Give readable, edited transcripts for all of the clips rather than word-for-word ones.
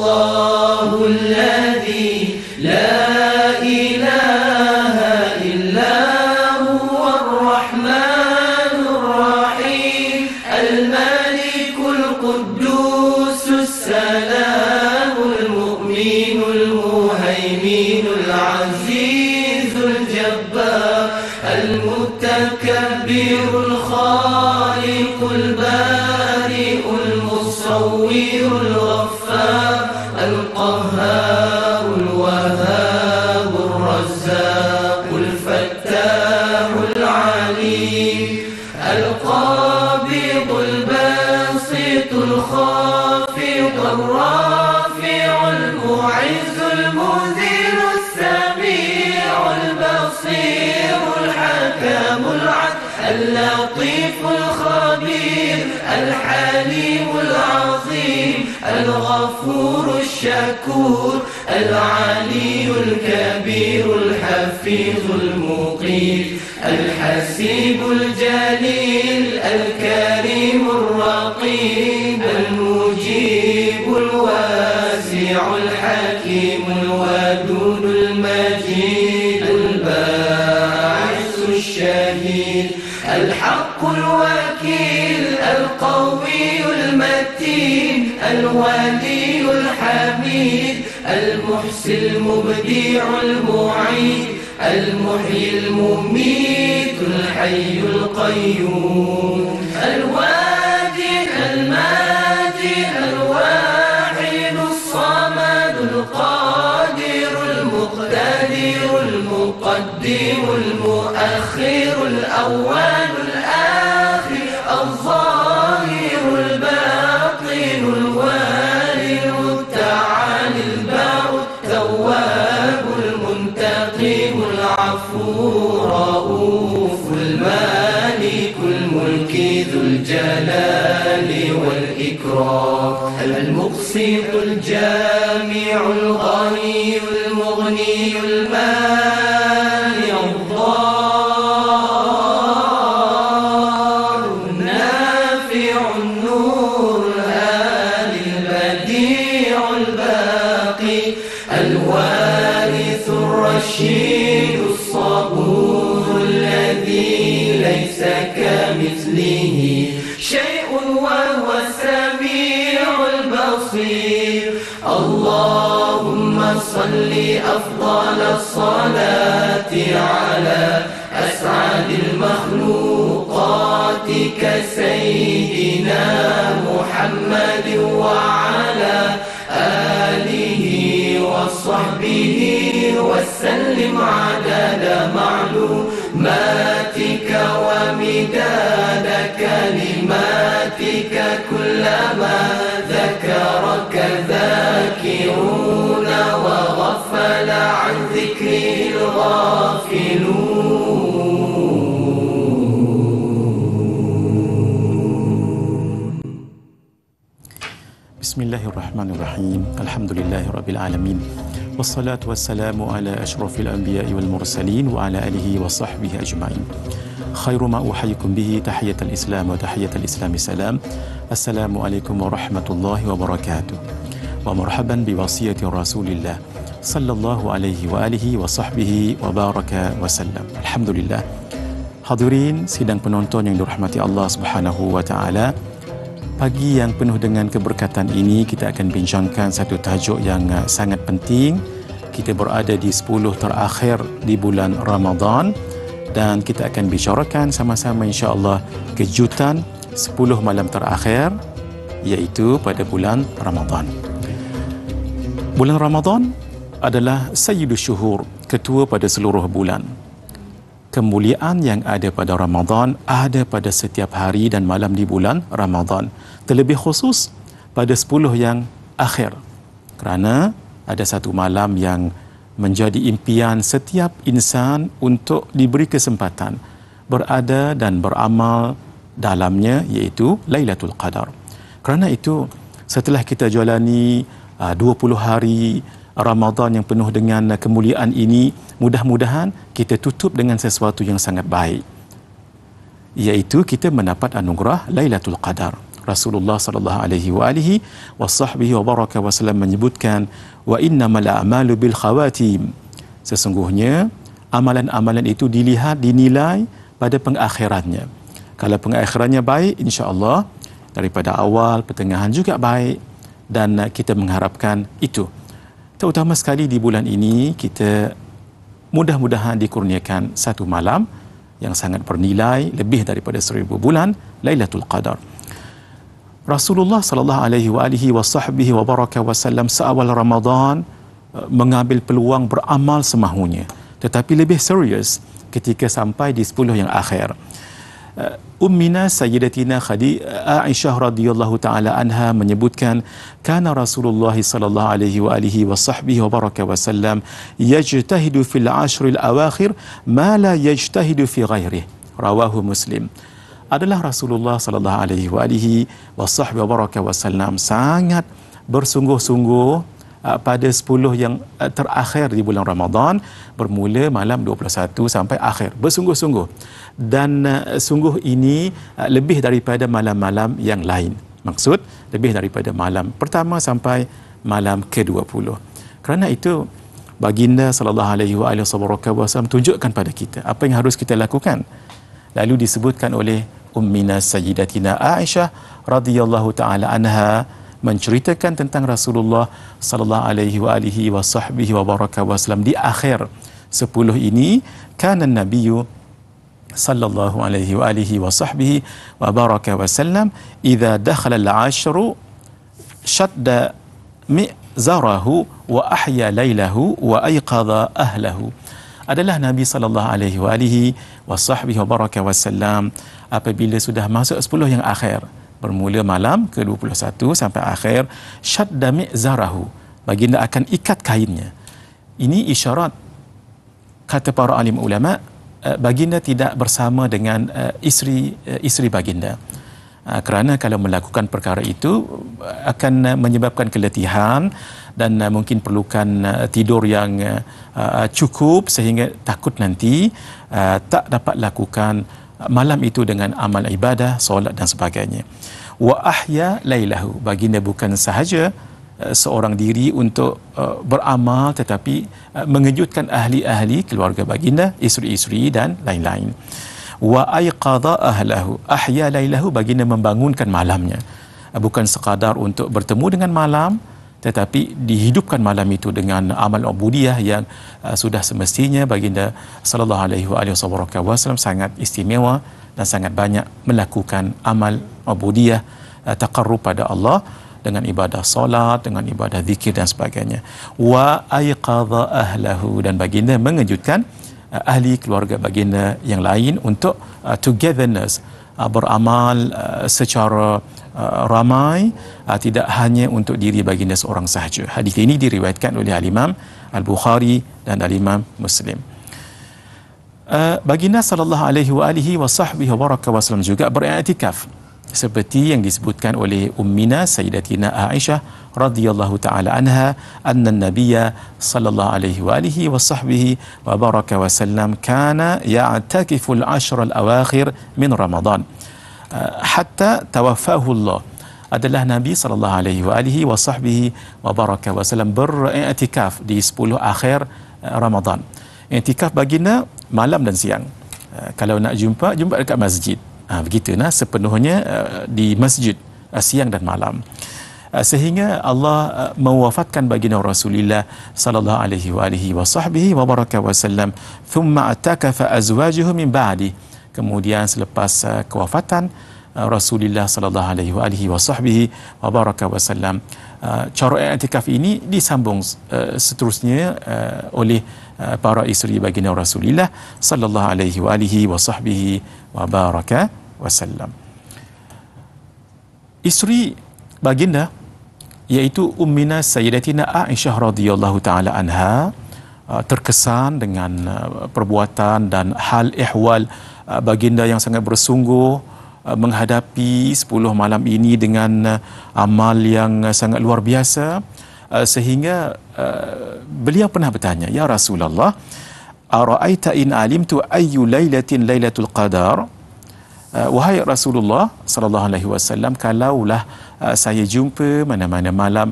الله الذي لا إله إلا هو الرحمن الرحيم الملك القدوس السلام المؤمن المهيمن العزيز الجبار المتكبر الخالق البارئ المصور الغفار القهار الوهاب الرزاق الفتاح العليم القابض الباسط الخافض الرافع المعز المذل السميع البصير الحكم العدل اللطيف الخبير الحليم العظيم الغفور الشكور العلي الكبير الحفيظ المقيم الحسيب الجليل الكريم الرقيب المجيب الواسع الحكيم الودود المجيد الباعث الشهيد الحق الوكيل القوي المتين الولي الحميد المحسن المبدع المعيد المحيي المميت الحي القيوم الواجد الماجد الواحد الصمد القادر المقتدر المقدم المؤخر الأول الآخر الظاهر الباطن الوالي المتعالي البر التواب المنتقم العفو رؤوف المالك الملك ذو الجلال والإكرام المقسط الجامع الغني المغني المانع الضار النافع النور الهادي البديع الباقي الوارث الرشيد الصبور الذي ليس كمثله شيء وهو السميع البصير اللهم صل أفضل الصلاة على أسعد المخلوقات كسيدنا محمد وعلى آله وصحبه وسلم عدد معلوماتك ومداد كلماتك كلما ذكرك ذاكرون وغفل عن ذكره الغافلون. Bismillahirrahmanirrahim. Alhamdulillahirabbil wassalatu wassalamu ala asyrafil anbiya'i wal mursalin wa ala alihi wa sahbihi ajma'in. Khairu ma uhayyikum bihi tahiyatul islam wa tahiyatul islami salam. Assalamualaikum warahmatullahi wabarakatuh. Wa marhaban bi wasiyati Rasulillah sallallahu alaihi wa alihi wa sahbihi wa baraka wa sallam. Alhamdulillah. Hadirin sidang penonton yang dirahmati Allah Subhanahu wa taala. Pagi yang penuh dengan keberkatan ini kita akan bincangkan satu tajuk yang sangat penting. Kita berada di 10 terakhir di bulan Ramadan dan kita akan bicarakan sama-sama insya-Allah kejutan 10 malam terakhir iaitu pada bulan Ramadan. Bulan Ramadan adalah Sayyidus Syuhur, ketua pada seluruh bulan. Kemuliaan yang ada pada Ramadan ada pada setiap hari dan malam di bulan Ramadan. Terlebih khusus pada 10 yang akhir. Kerana ada satu malam yang menjadi impian setiap insan untuk diberi kesempatan berada dan beramal dalamnya, iaitu Lailatul Qadar. Kerana itu setelah kita jalani 20 hari Ramadan yang penuh dengan kemuliaan ini, mudah-mudahan kita tutup dengan sesuatu yang sangat baik, iaitu kita mendapat anugerah Lailatul Qadar. Rasulullah sallallahu alaihi wasahbihi wa baraka wasallam menyebutkan, wa innamal a'malu bil khawatim. Sesungguhnya amalan-amalan itu dinilai pada pengakhirannya. Kalau pengakhirannya baik, insya-Allah daripada awal, pertengahan juga baik, dan kita mengharapkan itu. Terutama sekali di bulan ini, kita mudah-mudahan dikurniakan satu malam yang sangat bernilai lebih daripada 1000 bulan, Lailatul Qadar. Rasulullah sallallahu alaihi wasahbihi wa baraka wasallam seawal Ramadan mengambil peluang beramal semahunya, tetapi lebih serius ketika sampai di 10 yang akhir. Ummina Sayyidatina Aisyah radhiyallahu taala anha menyebutkan, kana Rasulullah sallallahu alaihi wasahbihi wa baraka wasallam yajtahidu fil ashril awakhir ma la yajtahidu fi ghairihi. Rawahu Muslim. Adalah Rasulullah sallallahu alaihi wasahbihi wa baraka wasallam sangat bersungguh-sungguh pada 10 yang terakhir di bulan Ramadan, bermula malam 21 sampai akhir, bersungguh-sungguh. Dan sungguh ini lebih daripada malam-malam yang lain. Maksud, lebih daripada malam pertama sampai malam ke-20. Kerana itu, baginda sallallahu alaihi wasallam tunjukkan pada kita apa yang harus kita lakukan. Lalu disebutkan oleh Ummina Sayyidatina Aisyah radhiyallahu taala anha menceritakan tentang Rasulullah sallallahu alaihi wasallam di akhir 10 ini, kana nabiyyu sallallahu alaihi wasallam idza dakhala al-ashru shadda mi'zarahu wa ahya lailahu wa ayqadha ahlahu. Adalah Nabi sallallahu alaihi wasallam apabila sudah masuk 10 yang akhir, bermula malam ke-21 sampai akhir, syadda mi'zarahu, baginda akan ikat kainnya. Ini isyarat, kata para alim ulama, baginda tidak bersama dengan isteri baginda. Kerana kalau melakukan perkara itu akan menyebabkan keletihan dan mungkin perlukan tidur yang cukup, sehingga takut nanti tak dapat lakukan malam itu dengan amal ibadah, solat dan sebagainya. Wa ahya lailahu, baginda bukan sahaja seorang diri untuk beramal, tetapi mengejutkan ahli-ahli keluarga baginda, isteri-isteri dan lain-lain. Wa ayqadha ahlahu, ahya lailahu, baginda membangunkan malamnya. Bukan sekadar untuk bertemu dengan malam, tetapi dihidupkan malam itu dengan amal ubudiyah yang sudah semestinya baginda sallallahu alaihi wasallam sangat istimewa dan sangat banyak melakukan amal ubudiyah, taqarrub pada Allah dengan ibadah solat, dengan ibadah zikir dan sebagainya. Wa ayqadha ahlahu, dan baginda mengejutkan ahli keluarga baginda yang lain untuk togetherness, beramal secara ramai, tidak hanya untuk diri baginda seorang sahaja. Hadis ini diriwayatkan oleh Al-Imam Al-Bukhari dan Al-Imam Muslim. Baginda sallallahu alaihi wasallam juga beriktikaf, seperti yang disebutkan oleh Ummina Sayyidatina Aisyah radhiyallahu taala anha, anna an-nabiyya sallallahu alaihi wa baraka wasallam kana ya'takifu al-ashr al-awakhir min Ramadan hatta tawaffahu Allah. Adalah Nabi sallallahu alaihi wa baraka wasallam beriktikaf di 10 akhir Ramadan. Iktikaf baginda malam dan siang. Kalau nak jumpa dekat masjid. Begitu sepenuhnya di masjid siang dan malam. Sehingga Allah mewafatkan baginda Rasulullah sallallahu alaihi wa baraka wasallam, thumma atakafa azwajuhu min ba'di. Kemudian selepas kewafatan Rasulullah sallallahu alaihi wa baraka wasallam, cara i'tikaf ini disambung seterusnya oleh para isteri baginda Rasulullah sallallahu alaihi wa baraka wasallam. Isteri baginda iaitu Ummina Sayyidatina Aisyah radhiyallahu taala anha terkesan dengan perbuatan dan hal ihwal baginda yang sangat bersungguh menghadapi 10 malam ini dengan amal yang sangat luar biasa, sehingga beliau pernah bertanya, ya Rasulullah, ara'aita in alimtu ayyu lailatin lailatul qadar, wahai Rasulullah sallallahu alaihi wasallam, kalaulah saya jumpa mana-mana malam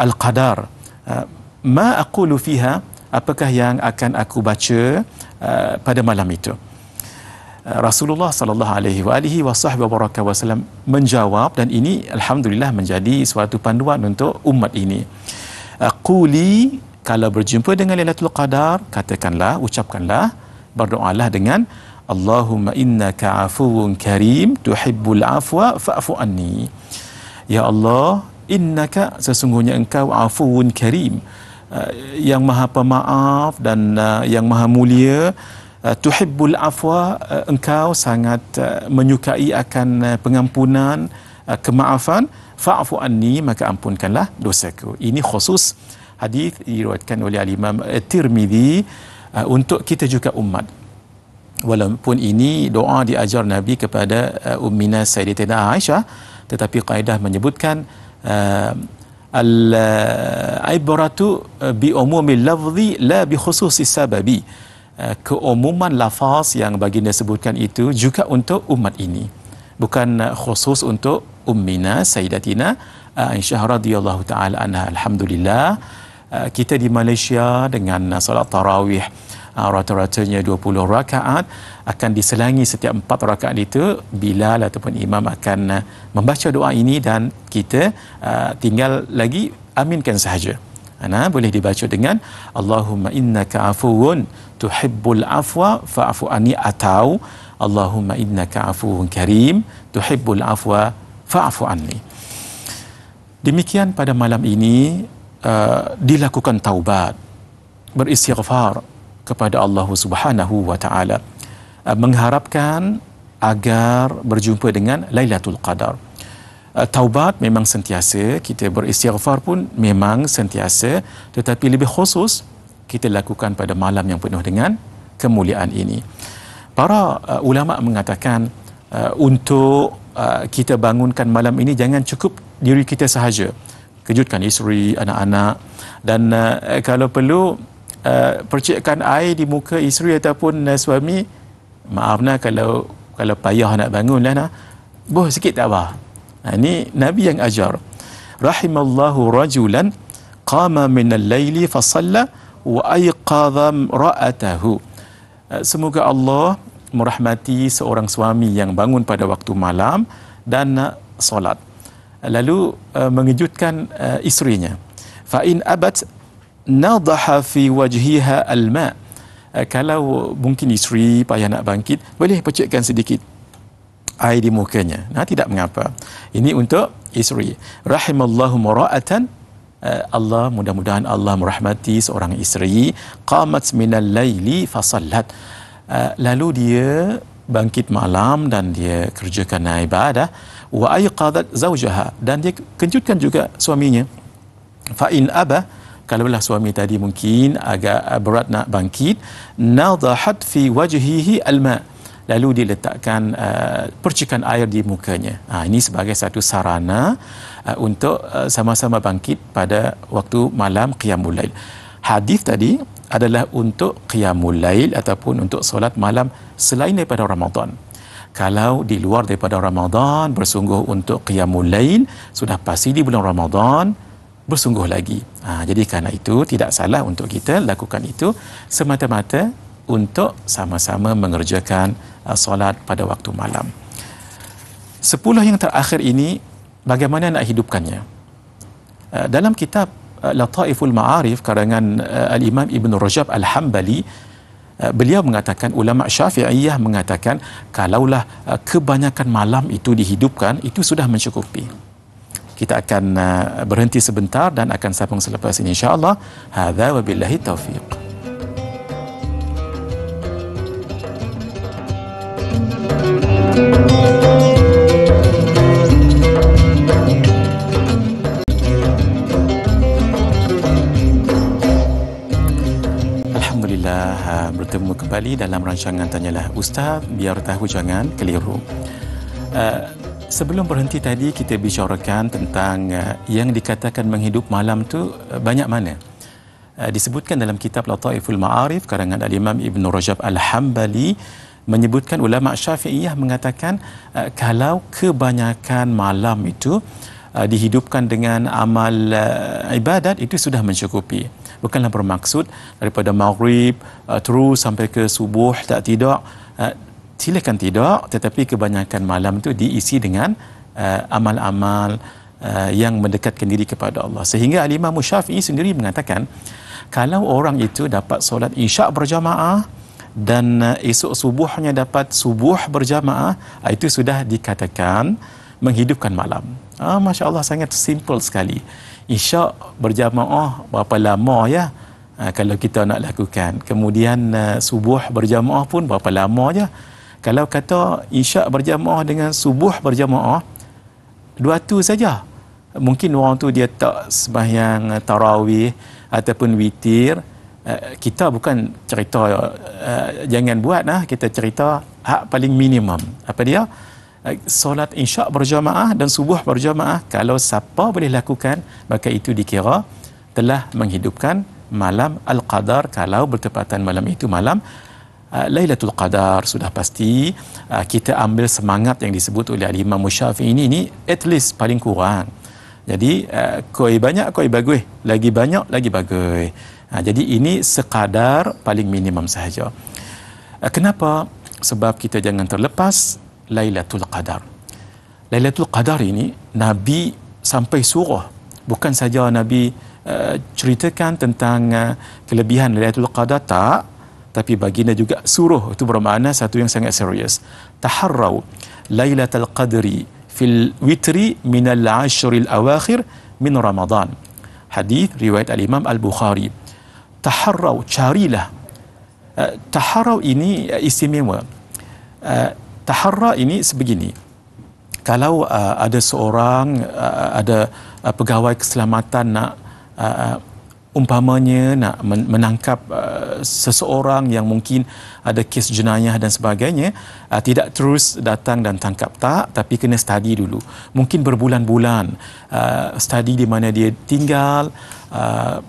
al-qadar, ma aqulu fiha, apakah yang akan aku baca pada malam itu? Rasulullah sallallahu alaihi wasallam menjawab, dan ini alhamdulillah menjadi suatu panduan untuk umat ini. Quli, kalau berjumpa dengan Lailatul Qadar, katakanlah, ucapkanlah, berdoalah dengan Allahumma innaka afuwun karim tuhibbul afwa fa'fu anni. Ya Allah, innaka, sesungguhnya engkau afuwun karim, yang maha pemaaf dan yang maha mulia, tuhibbul afwa, engkau sangat menyukai akan pengampunan, kemaafan, fa'fu anni, maka ampunkanlah dosaku. Ini khusus hadis diriwayatkan oleh Imam Tirmizi untuk kita juga umat. Walaupun ini doa diajar Nabi kepada Ummina Sayyidatina Aisyah, tetapi kaedah menyebutkan al-ibratu bi umumil lafzi la bi khususis sababi. Keumuman lafaz yang baginda sebutkan itu juga untuk umat ini, bukan khusus untuk Ummina Sayyidatina Aisyah radhiyallahu taala anha. Alhamdulillah, kita di Malaysia dengan solat tarawih rata-ratanya 20 rakaat, akan diselangi setiap 4 rakaat itu Bilal ataupun imam akan membaca doa ini, dan kita tinggal lagi aminkan sahaja. Boleh dibaca dengan Allahumma innaka afuwun tuhibbul afwa fa'fu anni, atau Allahumma innaka afuwun karim tuhibbul afwa fa'fu anni. Demikian pada malam ini dilakukan taubat, beristighfar kepada Allah Subhanahu wa taala, mengharapkan agar berjumpa dengan Lailatul Qadar. Taubat memang sentiasa, kita beristighfar pun memang sentiasa, tetapi lebih khusus kita lakukan pada malam yang penuh dengan kemuliaan ini. Para ulama mengatakan untuk kita bangunkan malam ini jangan cukup diri kita sahaja, kejutkan isteri, anak-anak, dan kalau perlu percikkan air di muka isteri ataupun suami. Maaf kalau payah nak bangun lah, boh sikit tak apa. Ini Nabi yang ajar. Rahimallahu rajulan qama minal laili fa shalla wa ayqadha ra'atahu. Semoga Allah merahmati seorang suami yang bangun pada waktu malam dan solat, lalu mengejutkan isterinya. Fa in abat nadaha fi wajhiha alma. Kalau mungkin isteri payah nak bangkit, boleh percikkan sedikit air di mukanya. Tidak mengapa. Ini untuk isteri. Rahimallahu mara'atan, Allah, mudah-mudahan Allah merahmati seorang isteri, qamat minal laili fasallat, lalu dia bangkit malam dan dia kerjakan ibadah, wa ayqadat zawjaha, dan dia kejutkan juga suaminya. Fa in aba, kalaulah suami tadi mungkin agak berat nak bangkit, nadahat fi wajhihi alma, lalu diletakkan percikan air di mukanya. Ini sebagai satu sarana untuk sama-sama bangkit pada waktu malam qiyamul lail. Hadis tadi adalah untuk qiyamul lail ataupun untuk solat malam selain daripada Ramadan. Kalau di luar daripada Ramadan bersungguh untuk qiyamul lail, sudah pasti di bulan Ramadan bersungguh lagi. Jadi kerana itu tidak salah untuk kita lakukan itu semata-mata untuk sama-sama mengerjakan solat pada waktu malam. 10 yang terakhir ini bagaimana nak hidupkannya? Dalam kitab Lataiful Ma'arif karangan Al-Imam Ibn Rajab Al-Hambali, beliau mengatakan, ulama Syafi'iyah mengatakan, kalaulah kebanyakan malam itu dihidupkan, itu sudah mencukupi. Kita akan berhenti sebentar dan akan sambung selepas ini insya-Allah. Hadza wa billahi taufiq. Alhamdulillah, bertemu kembali dalam rancangan Tanyalah Ustaz, biar tahu jangan keliru. Sebelum berhenti tadi kita bicarakan tentang yang dikatakan menghidup malam tu banyak mana. Disebutkan dalam kitab Lataiful Ma'arif karangan Al-Imam Ibn Rajab Al-Hambali, menyebutkan ulama Syafi'iyah mengatakan kalau kebanyakan malam itu dihidupkan dengan amal ibadat, itu sudah mencukupi. Bukanlah bermaksud daripada maghrib terus sampai ke subuh tak tidur. Silakan tidak, tetapi kebanyakan malam itu diisi dengan amal-amal yang mendekatkan diri kepada Allah. Sehingga Imam Syafi'i sendiri mengatakan kalau orang itu dapat solat isyak berjamaah dan esok subuhnya dapat subuh berjamaah, itu sudah dikatakan menghidupkan malam. Masya Allah, sangat simple sekali. Isyak berjamaah berapa lama ya kalau kita nak lakukan. Kemudian subuh berjamaah pun berapa lama je. Kalau kata isyak berjamaah dengan subuh berjamaah, 2 saja. Mungkin orang tu dia tak sembahyang tarawih ataupun witir. Kita bukan cerita jangan buat kita cerita hak paling minimum. Apa dia? Solat isyak berjamaah dan subuh berjamaah, kalau siapa boleh lakukan, maka itu dikira telah menghidupkan malam Al-Qadar. Kalau bertepatan malam itu malam Lailatul Qadar, sudah pasti kita ambil semangat yang disebut oleh Imam Syafi'i ini at least paling kurang. Jadi koi banyak koi bagus, lagi banyak lagi bagus. Jadi ini sekadar paling minimum sahaja. Kenapa? Sebab kita jangan terlepas Lailatul Qadar. Lailatul Qadar ini Nabi sampai surah. Bukan saja Nabi ceritakan tentang kelebihan Lailatul Qadar, tak, tapi baginda juga suruh. Itu bermakna satu yang sangat serius. Taharrau Lailatul Qadri fil witri minal ashril awakhir min Ramadan. Hadis riwayat al-Imam Al-Bukhari. Taharrau, carilah. Taharrau ini istimewa. Taharra ini sebegini. Kalau ada seorang ada pegawai keselamatan nak umpamanya nak menangkap seseorang yang mungkin ada kes jenayah dan sebagainya, tidak terus datang dan tangkap, tak, tapi kena study dulu. Mungkin berbulan-bulan study di mana dia tinggal,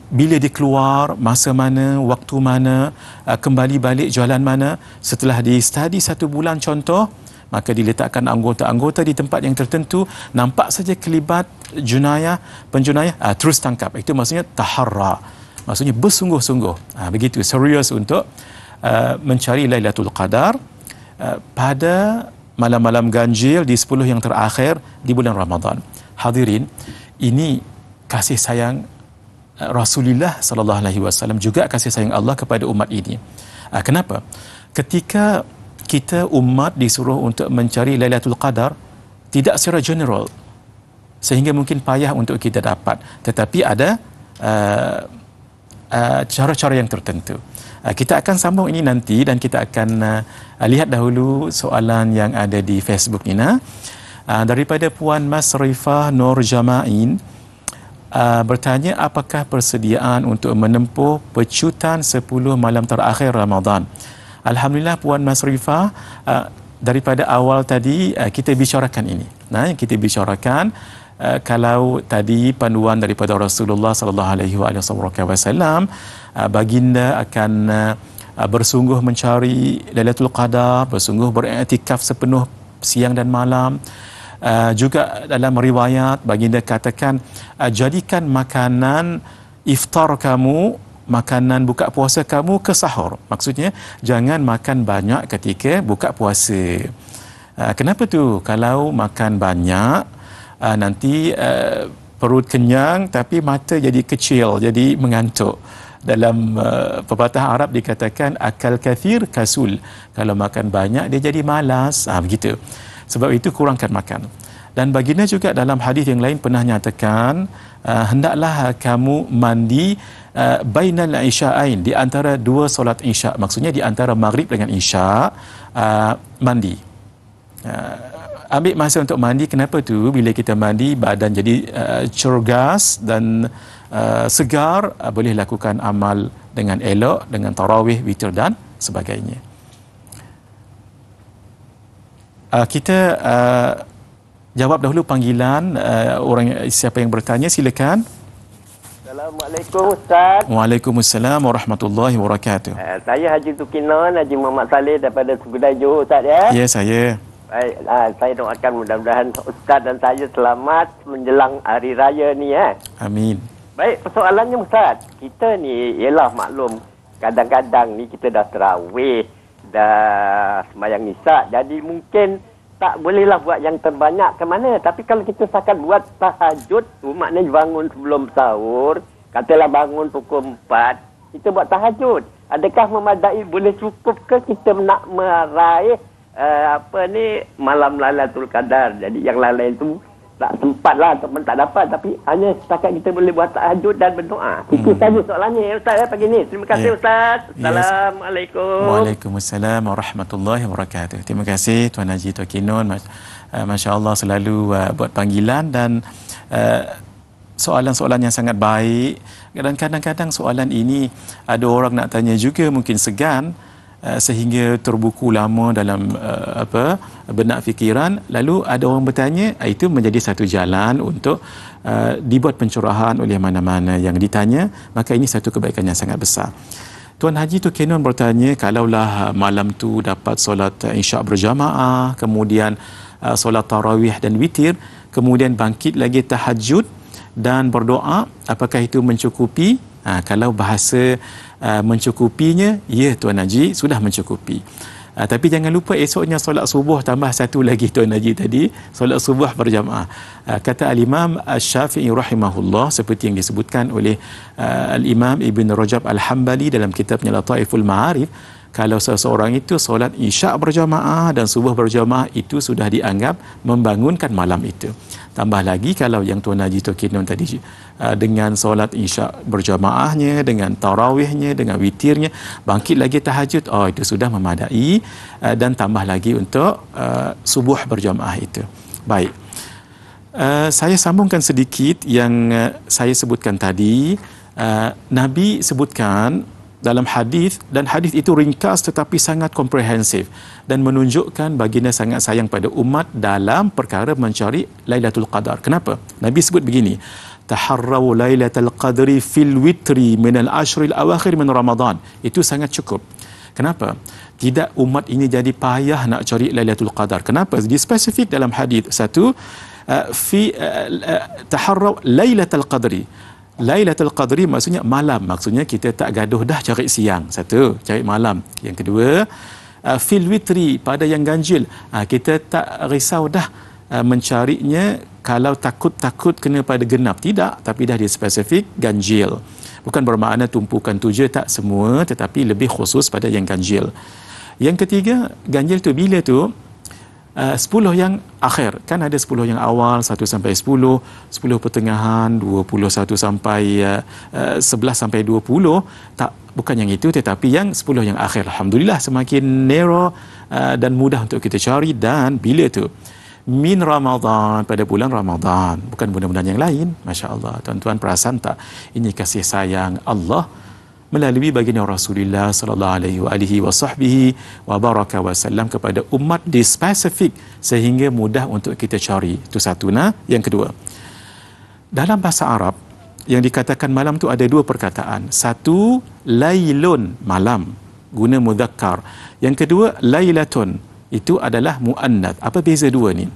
bila dia keluar, masa mana, waktu mana, kembali balik jalan mana. Setelah di study 1 bulan contoh, maka diletakkan anggota-anggota di tempat yang tertentu, nampak saja kelibat jenayah, penjenayah, terus tangkap. Itu maksudnya taharra, maksudnya bersungguh-sungguh, begitu serius untuk mencari Lailatul Qadar pada malam-malam ganjil di 10 yang terakhir di bulan Ramadan. Hadirin, ini kasih sayang Rasulullah sallallahu alaihi wasallam, juga kasih sayang Allah kepada umat ini. Kenapa? Ketika kita umat disuruh untuk mencari Lailatul Qadar, tidak secara general sehingga mungkin payah untuk kita dapat, tetapi ada cara-cara yang tertentu. Kita akan sambung ini nanti dan kita akan lihat dahulu soalan yang ada di Facebook ini. Daripada Puan Masrifah Nur Jama'in, bertanya apakah persediaan untuk menempuh pecutan 10 malam terakhir Ramadan. Alhamdulillah Puan Masrifah, daripada awal tadi kita bicarakan ini. Kita bicarakan kalau tadi panduan daripada Rasulullah sallallahu alaihi wasallam, baginda akan bersungguh mencari Lailatul Qadar, bersungguh beriktikaf sepenuh siang dan malam. Juga dalam riwayat baginda katakan, jadikan makanan iftar kamu, makanan buka puasa kamu ke sahur. Maksudnya jangan makan banyak ketika buka puasa. Kenapa tu? Kalau makan banyak nanti perut kenyang tapi mata jadi kecil, jadi mengantuk. Dalam pepatah Arab dikatakan akal kathir kasul. Kalau makan banyak dia jadi malas. Begitu. Sebab itu kurangkan makan. Dan baginda juga dalam hadis yang lain pernah nyatakan, hendaklah kamu mandi bainal isya'ain, di antara 2 solat isya'. Maksudnya di antara maghrib dengan isya' mandi. Ambil masa untuk mandi. Kenapa tu? Bila kita mandi badan jadi cergas dan segar, boleh lakukan amal dengan elok, dengan tarawih, witir dan sebagainya. Kita jawab dahulu panggilan orang siapa yang bertanya, silakan. Assalamualaikum Ustaz. Waalaikumsalam warahmatullahi wabarakatuh. Saya Haji Tukinon, Haji Muhammad Saleh daripada Sugudai Johor Ustaz ya. Ya, saya. Baik, saya doakan mudah-mudahan Ustaz dan saya selamat menjelang hari raya ni ya. Amin. Baik, persoalannya Ustaz, kita ni ialah maklum kadang-kadang ni kita dah tarawih, dah sembahyang isyak, jadi mungkin tak bolehlah buat yang terbanyak ke mana. Tapi kalau kita setakat buat tahajud tu, maknanya bangun sebelum sahur, katalah bangun pukul 4, kita buat tahajud. Adakah memadai, boleh cukup ke kita nak meraih malam Lailatul Qadar? Jadi yang lain-lain tu tak sempat lah ataupun tak dapat, tapi hanya setakat kita boleh buat tahajud dan berdoa. Itu saja soalannya Ustaz pagi ni. Terima kasih Ustaz. Assalamualaikum. Waalaikumsalam warahmatullahi wabarakatuh. Terima kasih Tuan Haji Tokinon. Masya Allah selalu buat panggilan dan soalan-soalan yang sangat baik. Dan kadang-kadang soalan ini ada orang nak tanya juga mungkin segan, sehingga terbuku lama dalam benak fikiran. Lalu ada orang bertanya, itu menjadi satu jalan untuk dibuat pencerahan oleh mana-mana yang ditanya. Maka ini satu kebaikan yang sangat besar. Tuan Haji Tokinon bertanya, kalaulah malam tu dapat solat isyak berjamaah, kemudian solat tarawih dan witir, kemudian bangkit lagi tahajud dan berdoa, apakah itu mencukupi? Kalau bahasa mencukupinya, ya Tuan Haji, sudah mencukupi. Tapi jangan lupa esoknya solat subuh tambah satu lagi Tuan Haji tadi, solat subuh berjamaah. Kata Al-Imam Asy-Syafi'i rahimahullah, seperti yang disebutkan oleh Al-Imam Ibn Rajab Al-Hambali dalam kitabnya Lataiful Ma'arif, kalau seseorang itu solat isyak berjamaah dan subuh berjamaah, itu sudah dianggap membangunkan malam itu. Tambah lagi kalau yang Tuan Haji Tokinon tadi dengan solat isyak berjamaahnya, dengan tarawihnya, dengan witirnya, bangkit lagi tahajud, itu sudah memadai, dan tambah lagi untuk subuh berjamaah itu. Baik. Saya sambungkan sedikit yang saya sebutkan tadi. Nabi sebutkan dalam hadis, dan hadis itu ringkas tetapi sangat komprehensif dan menunjukkan baginda sangat sayang pada umat dalam perkara mencari Lailatul Qadar. Kenapa? Nabi sebut begini, taharraw Lailatul Qadri fil witri min al-ashril awakhir min Ramadan. Itu sangat cukup. Kenapa? Tidak umat ini jadi payah nak cari Lailatul Qadar. Kenapa? Dia spesifik dalam hadis. Satu, taharraw Lailatul Qadri. Lailatul Qadri maksudnya malam. Maksudnya kita tak gaduh dah cari siang. Satu, cari malam. Yang kedua, fil witri, pada yang ganjil. Kita tak risau dah mencarinya kalau takut kena pada genap. Tidak, tapi dah dia spesifik ganjil. Bukan bermakna tumpukan tujuh, tak semua, tetapi lebih khusus pada yang ganjil. Yang ketiga, ganjil tu bila tu? 10 yang akhir. Kan ada 10 yang awal, 1 sampai 10, 10 pertengahan, 21 sampai 11 sampai 20. Tak, bukan yang itu, tetapi yang 10 yang akhir. Alhamdulillah semakin narrow dan mudah untuk kita cari. Dan bila tu? Min Ramadan, pada bulan Ramadan, bukan bulan-bulan yang lain. Masya Allah, tuan-tuan perasan tak? Ini kasih sayang Allah melalui baginda Rasulullah sallallahu alaihi wasallam kepada umat di spesifik sehingga mudah untuk kita cari. Itu satu. Yang kedua, dalam bahasa Arab yang dikatakan malam tu ada dua perkataan. Satu, lailun, malam, guna mudzakkar. Yang kedua, lailatun, itu adalah muannats. Apa beza dua ni?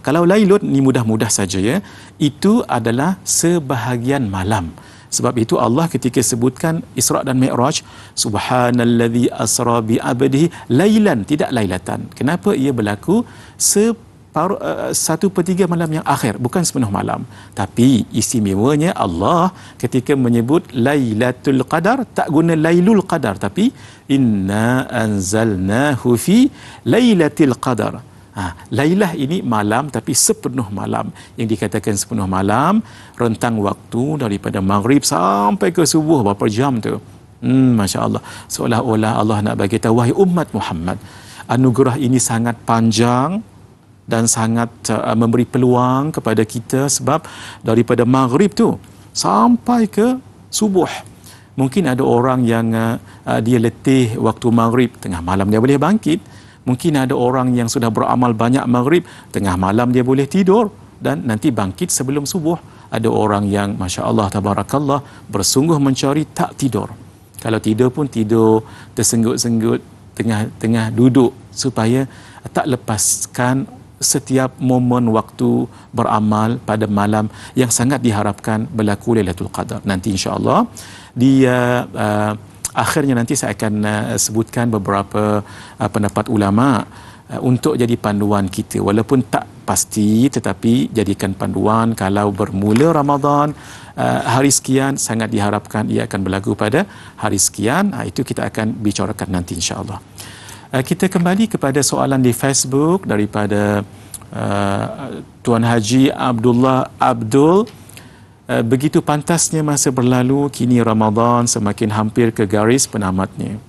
Kalau lailun ni mudah-mudah saja ya, itu adalah sebahagian malam. Sebab itu Allah ketika sebutkan Isra' dan Mi'raj, subhanallazi asra bi 'abdihi lailan, tidak lailatan. Kenapa ia berlaku 1/3 malam yang akhir, bukan sepenuh malam. Tapi istimewanya Allah ketika menyebut Lailatul Qadar tak guna Lailul Qadar, tapi inna anzalnahu fi Lailatul Qadar. Lailah ini malam, tapi sepenuh malam. Yang dikatakan sepenuh malam, rentang waktu daripada maghrib sampai ke subuh, berapa jam tu? Masya Allah. Seolah-olah Allah nak bagi tahu, wahai umat Muhammad, anugerah ini sangat panjang dan sangat memberi peluang kepada kita, sebab daripada maghrib tu sampai ke subuh. Mungkin ada orang yang dia letih waktu maghrib, tengah malam dia boleh bangkit. Mungkin ada orang yang sudah beramal banyak maghrib, tengah malam dia boleh tidur dan nanti bangkit sebelum subuh. ada orang yang Masya Allah tabarakallah bersungguh mencari tak tidur. Kalau tidur pun tidur tersenggut-senggut tengah duduk supaya tak lepaskan setiap momen waktu beramal pada malam yang sangat diharapkan berlaku Lailatul Qadar. Nanti insya-Allah di akhirnya nanti saya akan sebutkan beberapa pendapat ulama untuk jadi panduan kita, walaupun tak pasti tetapi jadikan panduan. Kalau bermula Ramadan hari sekian, sangat diharapkan ia akan berlaku pada hari sekian. Itu kita akan bicarakan nanti insya-Allah. Kita kembali kepada soalan di Facebook daripada Tuan Haji Abdullah Abdul. Begitu pantasnya masa berlalu, kini Ramadan semakin hampir ke garis penamatnya.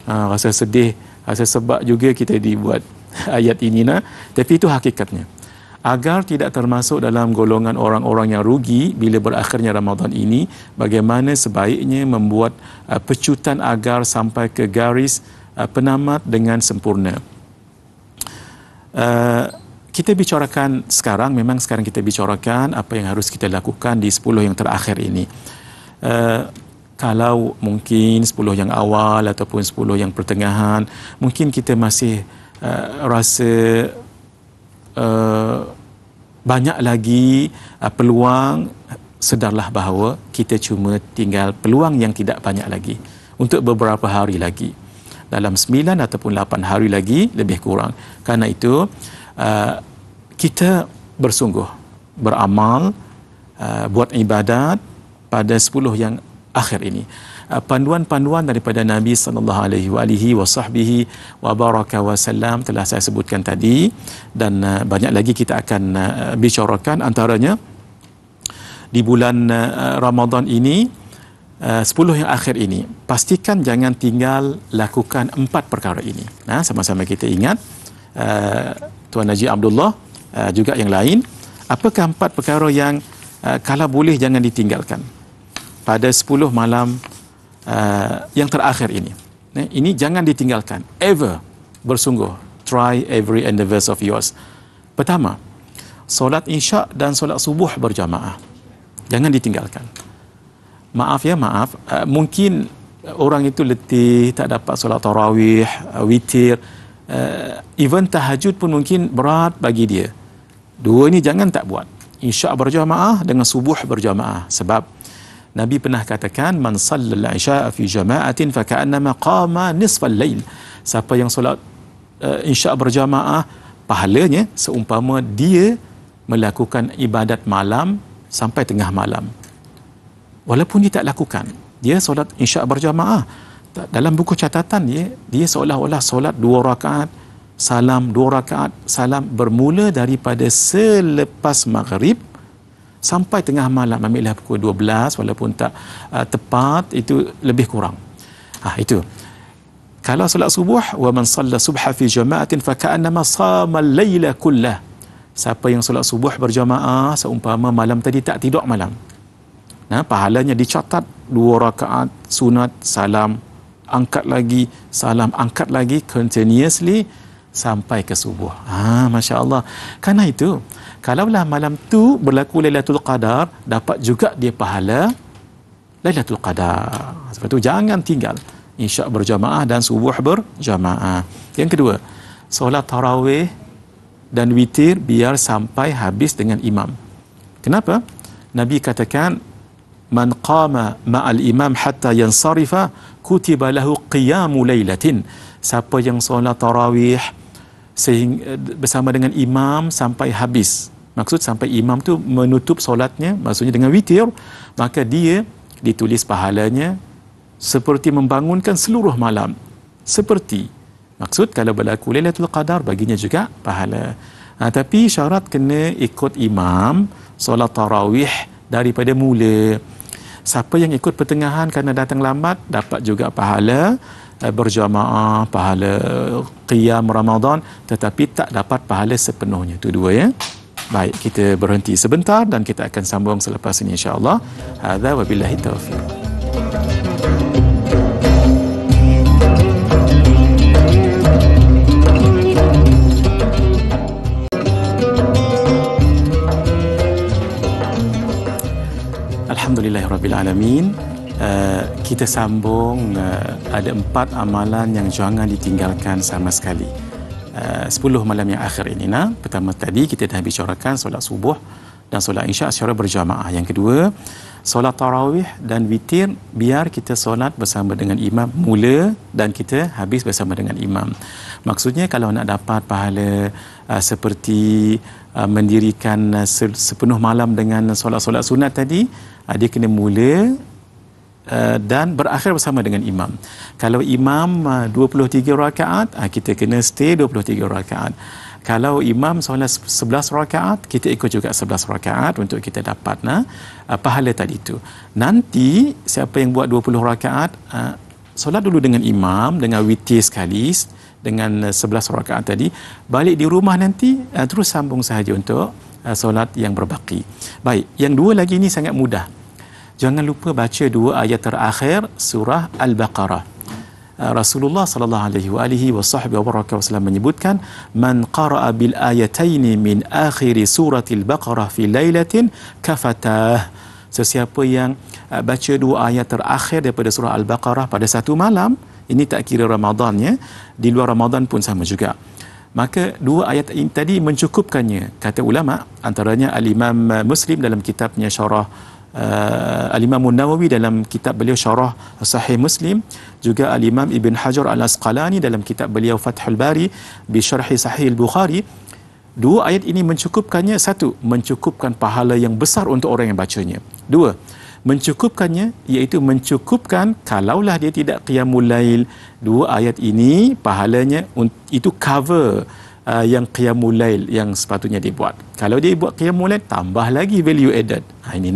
Rasa sedih, rasa sebab juga kita dibuat ayat ini, tapi itu hakikatnya. Agar tidak termasuk dalam golongan orang-orang yang rugi bila berakhirnya Ramadan ini, bagaimana sebaiknya membuat pecutan agar sampai ke garis penamat dengan sempurna. Kita bicarakan sekarang, memang sekarang kita bicarakan apa yang harus kita lakukan di 10 yang terakhir ini. Kalau mungkin 10 yang awal ataupun 10 yang pertengahan, mungkin kita masih rasa banyak lagi peluang, sedarlah bahawa kita cuma tinggal peluang yang tidak banyak lagi untuk beberapa hari lagi. Dalam 9 ataupun 8 hari lagi lebih kurang. Karena itu kita bersungguh beramal, buat ibadat pada 10 yang akhir ini. Panduan-panduan daripada Nabi sallallahu alaihi wasallam telah saya sebutkan tadi, dan banyak lagi kita akan bicarakan. Antaranya di bulan Ramadan ini, 10 yang akhir ini, pastikan jangan tinggal lakukan 4 perkara ini. Sama-sama kita ingat, Tuan Haji Abdullah, juga yang lain. Apakah 4 perkara yang kalau boleh jangan ditinggalkan pada 10 malam yang terakhir ini? Ini jangan ditinggalkan, ever, bersungguh. Try every endeavors of yours. Pertama, solat isyak dan solat subuh berjamaah. Jangan ditinggalkan. Maaf, mungkin orang itu letih, tak dapat solat tarawih, witir, even tahajud pun mungkin berat bagi dia. 2 ini jangan tak buat. Isyak berjamaah dengan subuh berjamaah. Sebab Nabi pernah katakan, man sallal isya'a fi jama'atin fa ka'annama qama nisfal lail. Siapa yang solat isyak berjamaah, pahalanya seumpama dia melakukan ibadat malam sampai tengah malam. Walaupun dia tak lakukan, dia solat isyak berjamaah, dalam buku catatan dia seolah-olah solat 2 rakaat salam, 2 rakaat salam, bermula daripada selepas maghrib sampai tengah malam. Ambillah pukul 12, walaupun tak tepat, itu lebih kurang. Itu. Kalau solat subuh, wa man shalla subha fi jama'atin fa ka'annama sama al-laila kullah. Siapa yang solat subuh berjamaah seumpama malam tadi tak tidur malam. Pahalanya dicatat 2 rakaat sunat, salam, angkat lagi, salam, angkat lagi, continuously sampai ke subuh. Masya Allah. Karena itu, kalaulah malam tu berlaku Lailatul Qadar, dapat juga dia pahala Lailatul Qadar. Sebab itu jangan tinggal isyak berjamaah dan subuh berjamaah. Yang kedua, solat tarawih dan witir biar sampai habis dengan imam. Kenapa? Nabi katakan, man qama ma'al imam hatta yansarifa kutiba lahu qiyamu lailatin. Siapa yang solat tarawih sehingga bersama dengan imam sampai habis, maksud sampai imam tu menutup solatnya, maksudnya dengan witir, maka dia ditulis pahalanya seperti membangunkan seluruh malam. Seperti, maksud kalau berlaku Lailatul Qadar, baginya juga pahala. Tapi syarat kena ikut imam solat tarawih daripada mula. Siapa yang ikut pertengahan kerana datang lambat, dapat juga pahala berjamaah, pahala qiyam Ramadan, tetapi tak dapat pahala sepenuhnya. Itu 2 ya. Baik, kita berhenti sebentar dan kita akan sambung selepas ini insya-Allah. Hadza wabillahi taufiq. Alamin. Kita sambung ada 4 amalan yang jangan ditinggalkan sama sekali. 10 malam yang akhir ini. Pertama tadi kita dah bicarakan solat subuh dan solat isyak secara berjamaah. Yang kedua, solat tarawih dan witir, biar kita solat bersama dengan imam mula dan kita habis bersama dengan imam. Maksudnya kalau nak dapat pahala seperti mendirikan sepenuh malam dengan solat-solat sunat tadi, dia kena mula dan berakhir bersama dengan imam. Kalau imam 23 rakaat, kita kena stay 23 rakaat. Kalau imam solat 11 rakaat, kita ikut juga 11 rakaat untuk kita dapat pahala tadi itu. Nanti siapa yang buat 20 rakaat, solat dulu dengan imam, dengan witir sekali, dengan 11 rakaat tadi. Balik di rumah nanti, terus sambung sahaja untuk solat yang berbaki. Baik, yang dua lagi ni sangat mudah. Jangan lupa baca 2 ayat terakhir surah Al-Baqarah. Rasulullah sallallahu alaihi wasallam menyebutkan, man qara'a bil ayataini min akhir suratil Baqarah fi lailatin kafatah. Sesiapa yang baca 2 ayat terakhir daripada surah Al-Baqarah pada satu malam, ini tak kira Ramadannya, di luar Ramadan pun sama juga, maka 2 ayat ini tadi mencukupkannya. Kata ulama, antaranya Al-Imam Muslim dalam kitabnya Syarah, Al-Imam Nawawi dalam kitab beliau Syarah Sahih Muslim, juga Al-Imam Ibn Hajar Al-Asqalani dalam kitab beliau Fathul Bari bi Syarhi Sahih Al-Bukhari. 2 ayat ini mencukupkannya. 1, mencukupkan pahala yang besar untuk orang yang bacanya. 2, mencukupkannya iaitu mencukupkan kalaulah dia tidak qiyamul lail, 2 ayat ini pahalanya itu cover yang qiyamul lail yang sepatutnya dibuat. Kalau dia buat qiyamul lail, tambah lagi value added. Ini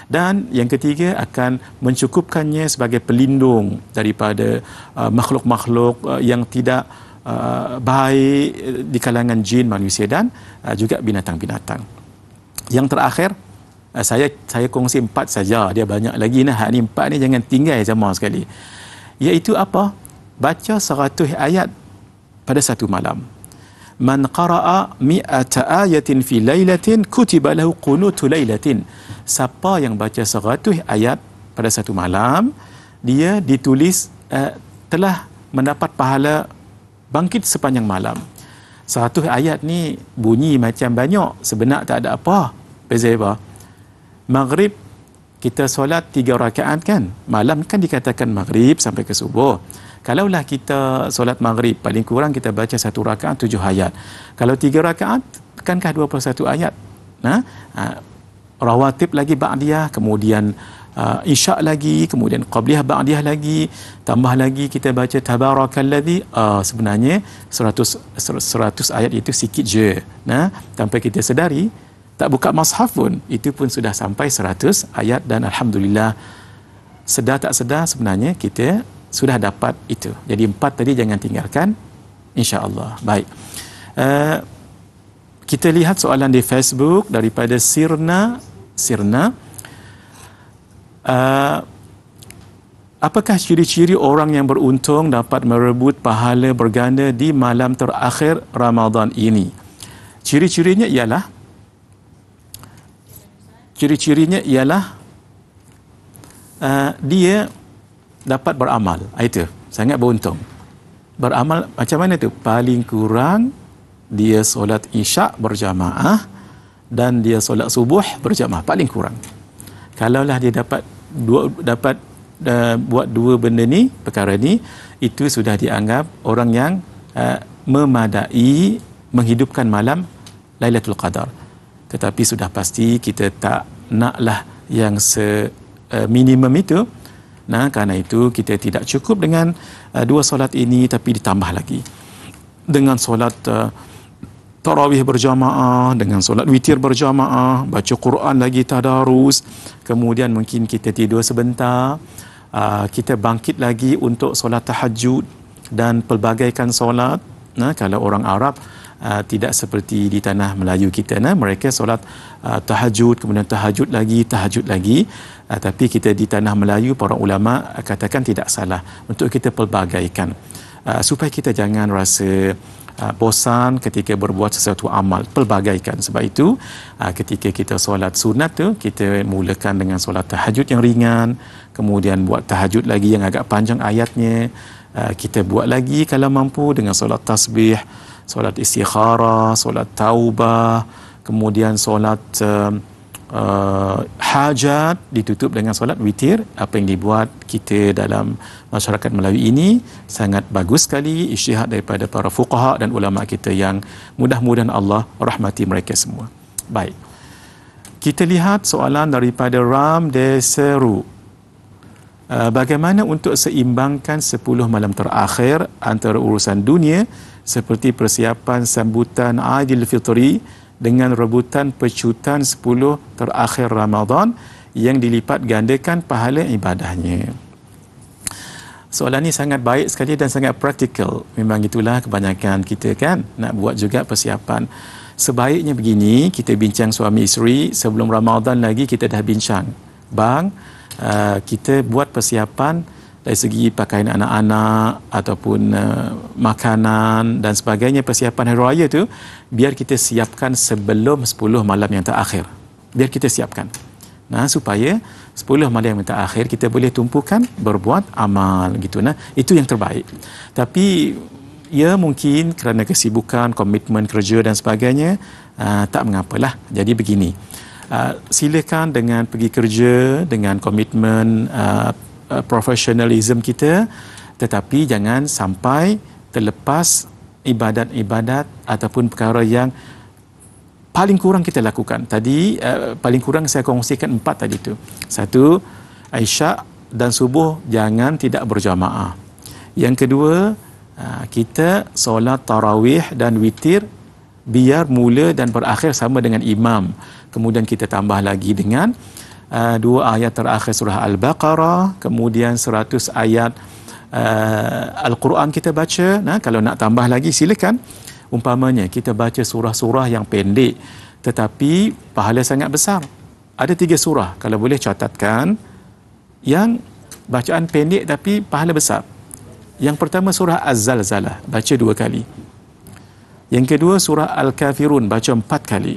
dan yang ketiga, akan mencukupkannya sebagai pelindung daripada makhluk-makhluk yang tidak baik di kalangan jin, manusia dan juga binatang-binatang. Yang terakhir, saya kongsi 4 saja, dia banyak lagi hak ni 4 ni jangan tinggal jemaah sekali. Iaitu apa? Baca 100 ayat pada satu malam. Man qara'a mi'ata ayatin fi lailatin kutiba lahu qunutu lailatin. Siapa yang baca 100 ayat pada satu malam, dia ditulis telah mendapat pahala bangkit sepanjang malam. 100 ayat ni bunyi macam banyak, sebenar tak ada apa. Beza apa? Maghrib kita solat 3 rakaat kan, malam kan dikatakan maghrib sampai ke subuh. Kalaulah kita solat maghrib, paling kurang kita baca 1 rakaat 7 ayat. Kalau 3 rakaat, kankah 21 ayat? Rawatib lagi ba'diyah, kemudian isyak lagi, kemudian qabliyah ba'diyah lagi, tambah lagi kita baca tabarakalladzi. Sebenarnya 100 ayat itu sikit je. Tanpa kita sedari, tak buka mushaf pun, itu pun sudah sampai 100 ayat dan alhamdulillah, sedar tak sedar sebenarnya kita sudah dapat itu. Jadi 4 tadi jangan tinggalkan, insya-Allah. Baik. Kita lihat soalan di Facebook daripada Sirna. Apakah ciri-ciri orang yang beruntung dapat merebut pahala berganda di malam terakhir Ramadan ini? Ciri-cirinya ialah dia dapat beramal. Itu sangat beruntung. Beramal macam mana tu? Paling kurang dia solat isyak berjamaah dan dia solat subuh berjamaah, paling kurang. Kalaulah dia dapat buat 2 benda ni, perkara ni, itu sudah dianggap orang yang memadai menghidupkan malam Lailatul Qadar. Tetapi sudah pasti kita tak naklah yang minimum itu. Kerana itu kita tidak cukup dengan 2 solat ini, tapi ditambah lagi dengan solat tarawih berjamaah, dengan solat witir berjamaah, baca Quran lagi tadarus, kemudian mungkin kita tidur sebentar, kita bangkit lagi untuk solat tahajud dan pelbagaikan solat. Kalau orang Arab tidak seperti di tanah Melayu kita, mereka solat tahajud, kemudian tahajud lagi. Tapi kita di tanah Melayu, para ulama katakan tidak salah untuk kita pelbagaikan, supaya kita jangan rasa bosan ketika berbuat sesuatu amal, pelbagaikan. Sebab itu ketika kita solat sunat tu, kita mulakan dengan solat tahajud yang ringan, kemudian buat tahajud lagi yang agak panjang ayatnya, kita buat lagi kalau mampu dengan solat tasbih, solat istikharah, solat taubah, kemudian solat hajat ditutup dengan solat witir. Apa yang dibuat kita dalam masyarakat Melayu ini sangat bagus sekali, ijtihad daripada para fuqaha dan ulama kita yang mudah-mudahan Allah rahmati mereka semua. Baik, kita lihat soalan daripada Ram Deseru. Bagaimana untuk seimbangkan 10 malam terakhir antara urusan dunia seperti persiapan sambutan Aidilfitri dengan rebutan pecutan 10 terakhir Ramadan yang dilipat gandakan pahala ibadahnya? Soalan ini sangat baik sekali dan sangat praktikal. Memang itulah kebanyakan kita kan, nak buat juga persiapan. Sebaiknya begini, kita bincang suami isteri sebelum Ramadan lagi, kita dah bincang. Bang, kita buat persiapan dari segi pakaian anak-anak ataupun makanan dan sebagainya, persiapan hari raya tu biar kita siapkan sebelum 10 malam yang terakhir. Biar kita siapkan. Nah, supaya 10 malam yang terakhir kita boleh tumpukan berbuat amal gitu. Nah, itu yang terbaik. Tapi ya mungkin kerana kesibukan, komitmen kerja dan sebagainya, tak mengapalah. Jadi begini. Silakan dengan pergi kerja dengan komitmen profesionalism kita, tetapi jangan sampai terlepas ibadat-ibadat ataupun perkara yang paling kurang kita lakukan. Tadi paling kurang saya kongsikan 4 tadi tu. 1, Isyak dan subuh jangan tidak berjamaah. Yang kedua, kita solat tarawih dan witir biar mula dan berakhir sama dengan imam. Kemudian kita tambah lagi dengan 2 ayat terakhir surah Al-Baqarah, kemudian 100 ayat Al-Quran kita baca. Nah, kalau nak tambah lagi silakan. Umpamanya kita baca surah-surah yang pendek tetapi pahala sangat besar. Ada 3 surah, kalau boleh catatkan, yang bacaan pendek tapi pahala besar. Yang pertama surah Az-Zalzalah, baca 2 kali. Yang kedua surah Al-Kafirun, baca 4 kali.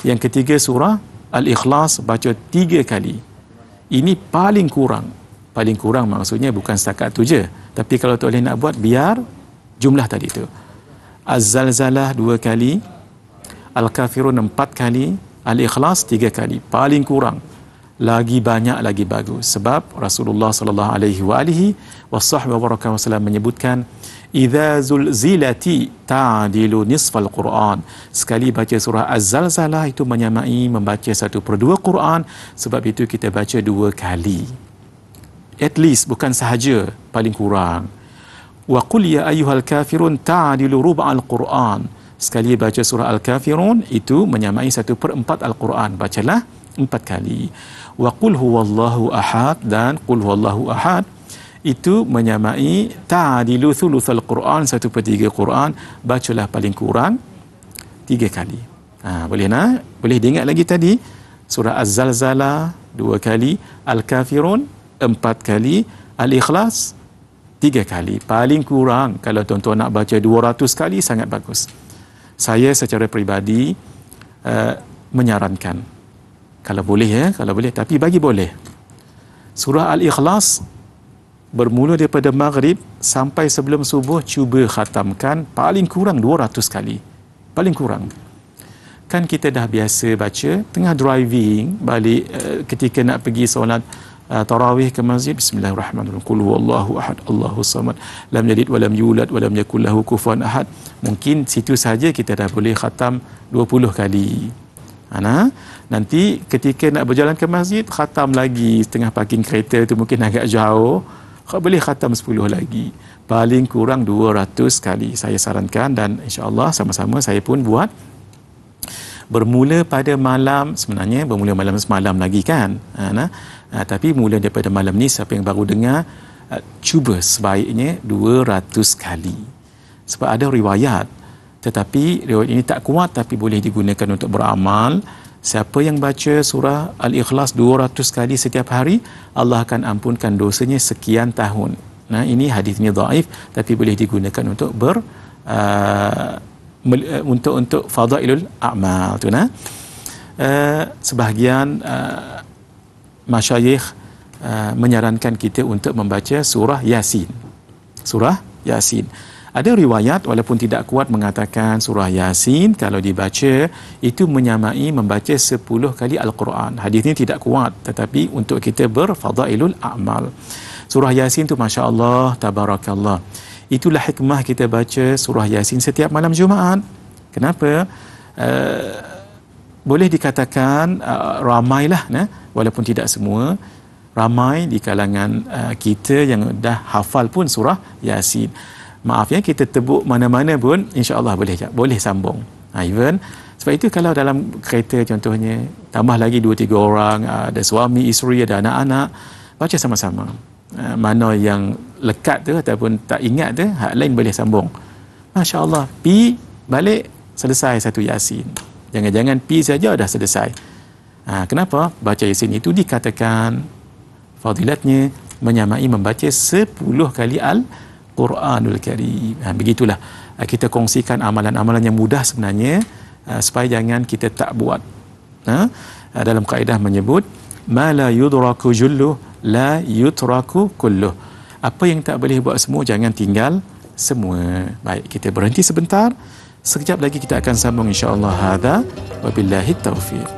Yang ketiga surah Al-Ikhlas, baca 3 kali. Ini paling kurang. Paling kurang maksudnya bukan setakat tu je. Tapi kalau tak boleh nak buat, biar jumlah tadi tu. Az-Zalzalah 2 kali, Al-Kafirun 4 kali, Al-Ikhlas 3 kali. Paling kurang. Lagi banyak lagi bagus. Sebab Rasulullah sallallahu alaihi wasallam menyebutkan, idza zulzilati ta'dilu nisfal Quran. Sekali baca surah Az-Zalzalah itu menyamai membaca 1/2 Quran. Sebab itu kita baca 2 kali. At least, bukan sahaja, paling kurang. Wa qul ya ayyuhal kafirun ta'dilu rub'al Quran. Sekali baca surah Al-Kafirun itu menyamai 1/4 Al-Quran. Bacalah 4 kali. Wa qul huwallahu ahad, dan qul huwallahu ahad itu menyamai ta'dilu thuluthal Quran, 1/3 Quran. Bacalah paling kurang 3 kali. Boleh nak? Boleh diingat lagi tadi? Surah Az-Zalzalah 2 kali, Al-Kafirun 4 kali, Al-Ikhlas 3 kali. Paling kurang kalau tuan-tuan nak baca 200 kali, sangat bagus. Saya secara peribadi menyarankan, kalau boleh kalau boleh, tapi bagi boleh, surah Al-Ikhlas bermula daripada maghrib sampai sebelum subuh, cuba khatamkan paling kurang 200 kali. Paling kurang. Kan kita dah biasa baca tengah driving balik, ketika nak pergi solat tarawih ke masjid, bismillahirrahmanirrahim, qul huwallahu ahad Allahus samad lam yalid wa lam yulad wa lam yakul lahu kufuwan ahad. Mungkin situ saja kita dah boleh khatam 20 kali. Nanti ketika nak berjalan ke masjid, khatam lagi. Tengah parking kereta tu mungkin agak jauh, boleh khatam 10 lagi. Paling kurang 200 kali saya sarankan, dan insya-Allah sama-sama saya pun buat. Bermula pada malam, sebenarnya bermula malam semalam lagi kan. Tapi mula daripada malam ni, siapa yang baru dengar, cuba sebaiknya 200 kali. Sebab ada riwayat, tetapi riwayat ini tak kuat, tapi boleh digunakan untuk beramal. Siapa yang baca surah Al-Ikhlas 200 kali setiap hari, Allah akan ampunkan dosanya sekian tahun. Ini hadis ini dhaif, tapi boleh digunakan untuk untuk fadailul a'mal tu nah. Sebahagian masyayikh menyarankan kita untuk membaca surah Yasin. Surah Yasin. Ada riwayat walaupun tidak kuat mengatakan surah Yasin kalau dibaca itu menyamai membaca 10 kali Al-Quran. Hadis ini tidak kuat tetapi untuk kita berfadailul a'mal. Surah Yasin tu masya-Allah tabarakallah. Itulah hikmah kita baca surah Yasin setiap malam Jumaat. Kenapa? Boleh dikatakan ramailah walaupun tidak semua, ramai di kalangan kita yang dah hafal pun surah Yasin. Maaf ya, kita tebuk mana-mana pun insya-Allah boleh sambung. Even sebab itu kalau dalam kereta contohnya tambah lagi 2-3 orang, ada suami, isteri, ada anak-anak, baca sama-sama. Mana yang lekat tu ataupun tak ingat tu, hak lain boleh sambung. Masya-Allah, pi balik selesai satu Yasin. Jangan-jangan pi saja dah selesai. Kenapa? Baca Yasin itu dikatakan fadilatnya menyamai membaca 10 kali Al-Quranul Karim. Begitulah kita kongsikan amalan-amalan yang mudah sebenarnya supaya jangan kita tak buat. Dalam kaedah menyebut ma la yudraku julluh la yutraku kulluh. Apa yang tak boleh buat semua jangan tinggal semua. Baik, kita berhenti sebentar. Sekejap lagi kita akan sambung insya-Allah. Hadza wabillahi taufiq.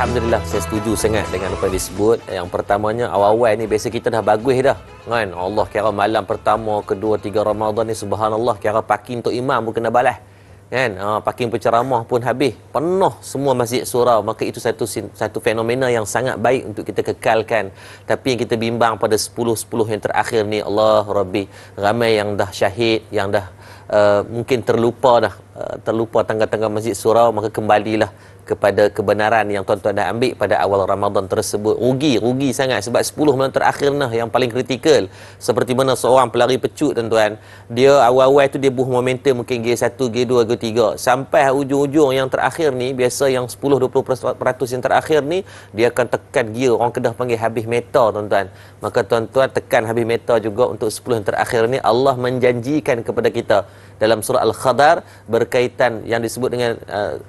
Alhamdulillah, saya setuju sangat dengan apa yang disebut. Yang pertamanya, awal-awal ni biasa kita dah bagus dah kan. Allah kira malam pertama, kedua, 3 Ramadan ni subhanallah, kira parking untuk imam pun kena balas kan. Parking penceramah pun habis, penuh semua masjid surau. Maka itu satu fenomena yang sangat baik untuk kita kekalkan. Tapi yang kita bimbang pada 10 yang terakhir ni, Allah Rabbi, ramai yang dah syahid, yang dah mungkin terlupa tangga-tangga masjid surau. Maka kembalilah kepada kebenaran yang tuan-tuan dah ambil pada awal Ramadan tersebut. Rugi sangat sebab 10 malam terakhir nah yang paling kritikal. Seperti mana seorang pelari pecut tuan-tuan, dia awal-awal tu dia buh momentum mungkin gear 1, gear 2, gear 3, sampai ujung-ujung yang terakhir ni, biasa yang 10-20% yang terakhir ni dia akan tekan gear, orang Kedah panggil habis meter tuan-tuan. Maka tuan-tuan tekan habis meter juga untuk 10 yang terakhir ni. Allah menjanjikan kepada kita dalam surah Al-Qadar berkaitan yang disebut dengan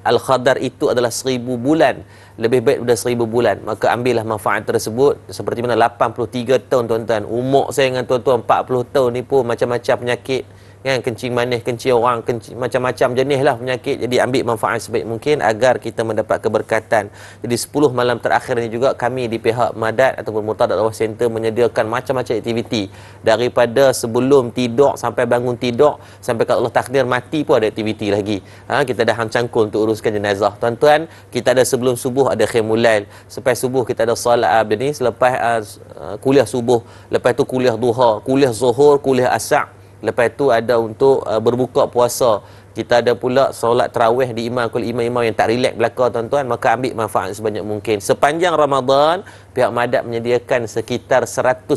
Al-Qadar itu adalah 1000 bulan, lebih baik daripada 1000 bulan. Maka ambillah manfaat tersebut. Seperti mana 83 tahun tuan-tuan, umur saya dengan tuan-tuan 40 tahun ni pun macam-macam penyakit kan, kencing manis, kencing orang, macam-macam jenis lah penyakit. Jadi ambil manfaat sebaik mungkin agar kita mendapat keberkatan. Jadi 10 malam terakhir ni juga kami di pihak Madat ataupun Murtadat Dakwah Center menyediakan macam-macam aktiviti, daripada sebelum tidur sampai bangun tidur, sampai kalau Allah takdir mati pun ada aktiviti lagi. Kita dah cangkul untuk uruskan jenazah tuan-tuan. Kita ada sebelum subuh ada khimulail, selepas subuh kita ada solat ni, selepas kuliah subuh, lepas tu kuliah duha, kuliah zuhur, kuliah asar. Lepas tu ada untuk berbuka puasa. Kita ada pula solat tarawih di imam-imam yang tak relax belaka tuan-tuan. Maka ambil manfaat sebanyak mungkin. Sepanjang Ramadan, pihak Madat menyediakan sekitar 100,000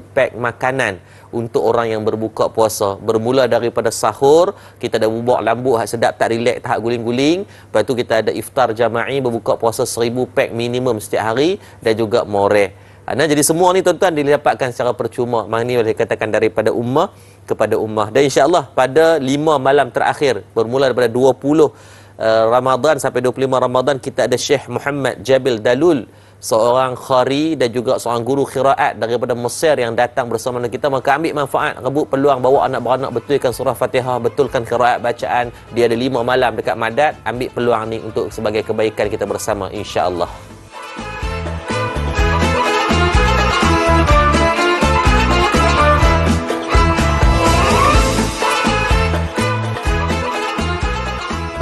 pack makanan untuk orang yang berbuka puasa. Bermula daripada sahur, kita ada bubuk lambuk hak sedap tak relax, tak guling-guling. Lepas tu kita ada iftar jama'i, berbuka puasa 1000 pack minimum setiap hari, dan juga moreh. Jadi semua ni tuan-tuan didapatkan secara percuma. Ini boleh dikatakan daripada ummah kepada ummah. Dan insya-Allah pada 5 malam terakhir, bermula daripada 20 Ramadan sampai 25 Ramadan, kita ada Syekh Muhammad Jabil Dalul, seorang khari dan juga seorang guru qiraat daripada Mesir yang datang bersama dengan kita. Maka ambil manfaat, rebut peluang, bawa anak beranak betulkan surah Fatihah, betulkan qiraat bacaan. Dia ada 5 malam dekat Madat. Ambil peluang ni untuk sebagai kebaikan kita bersama insya-Allah.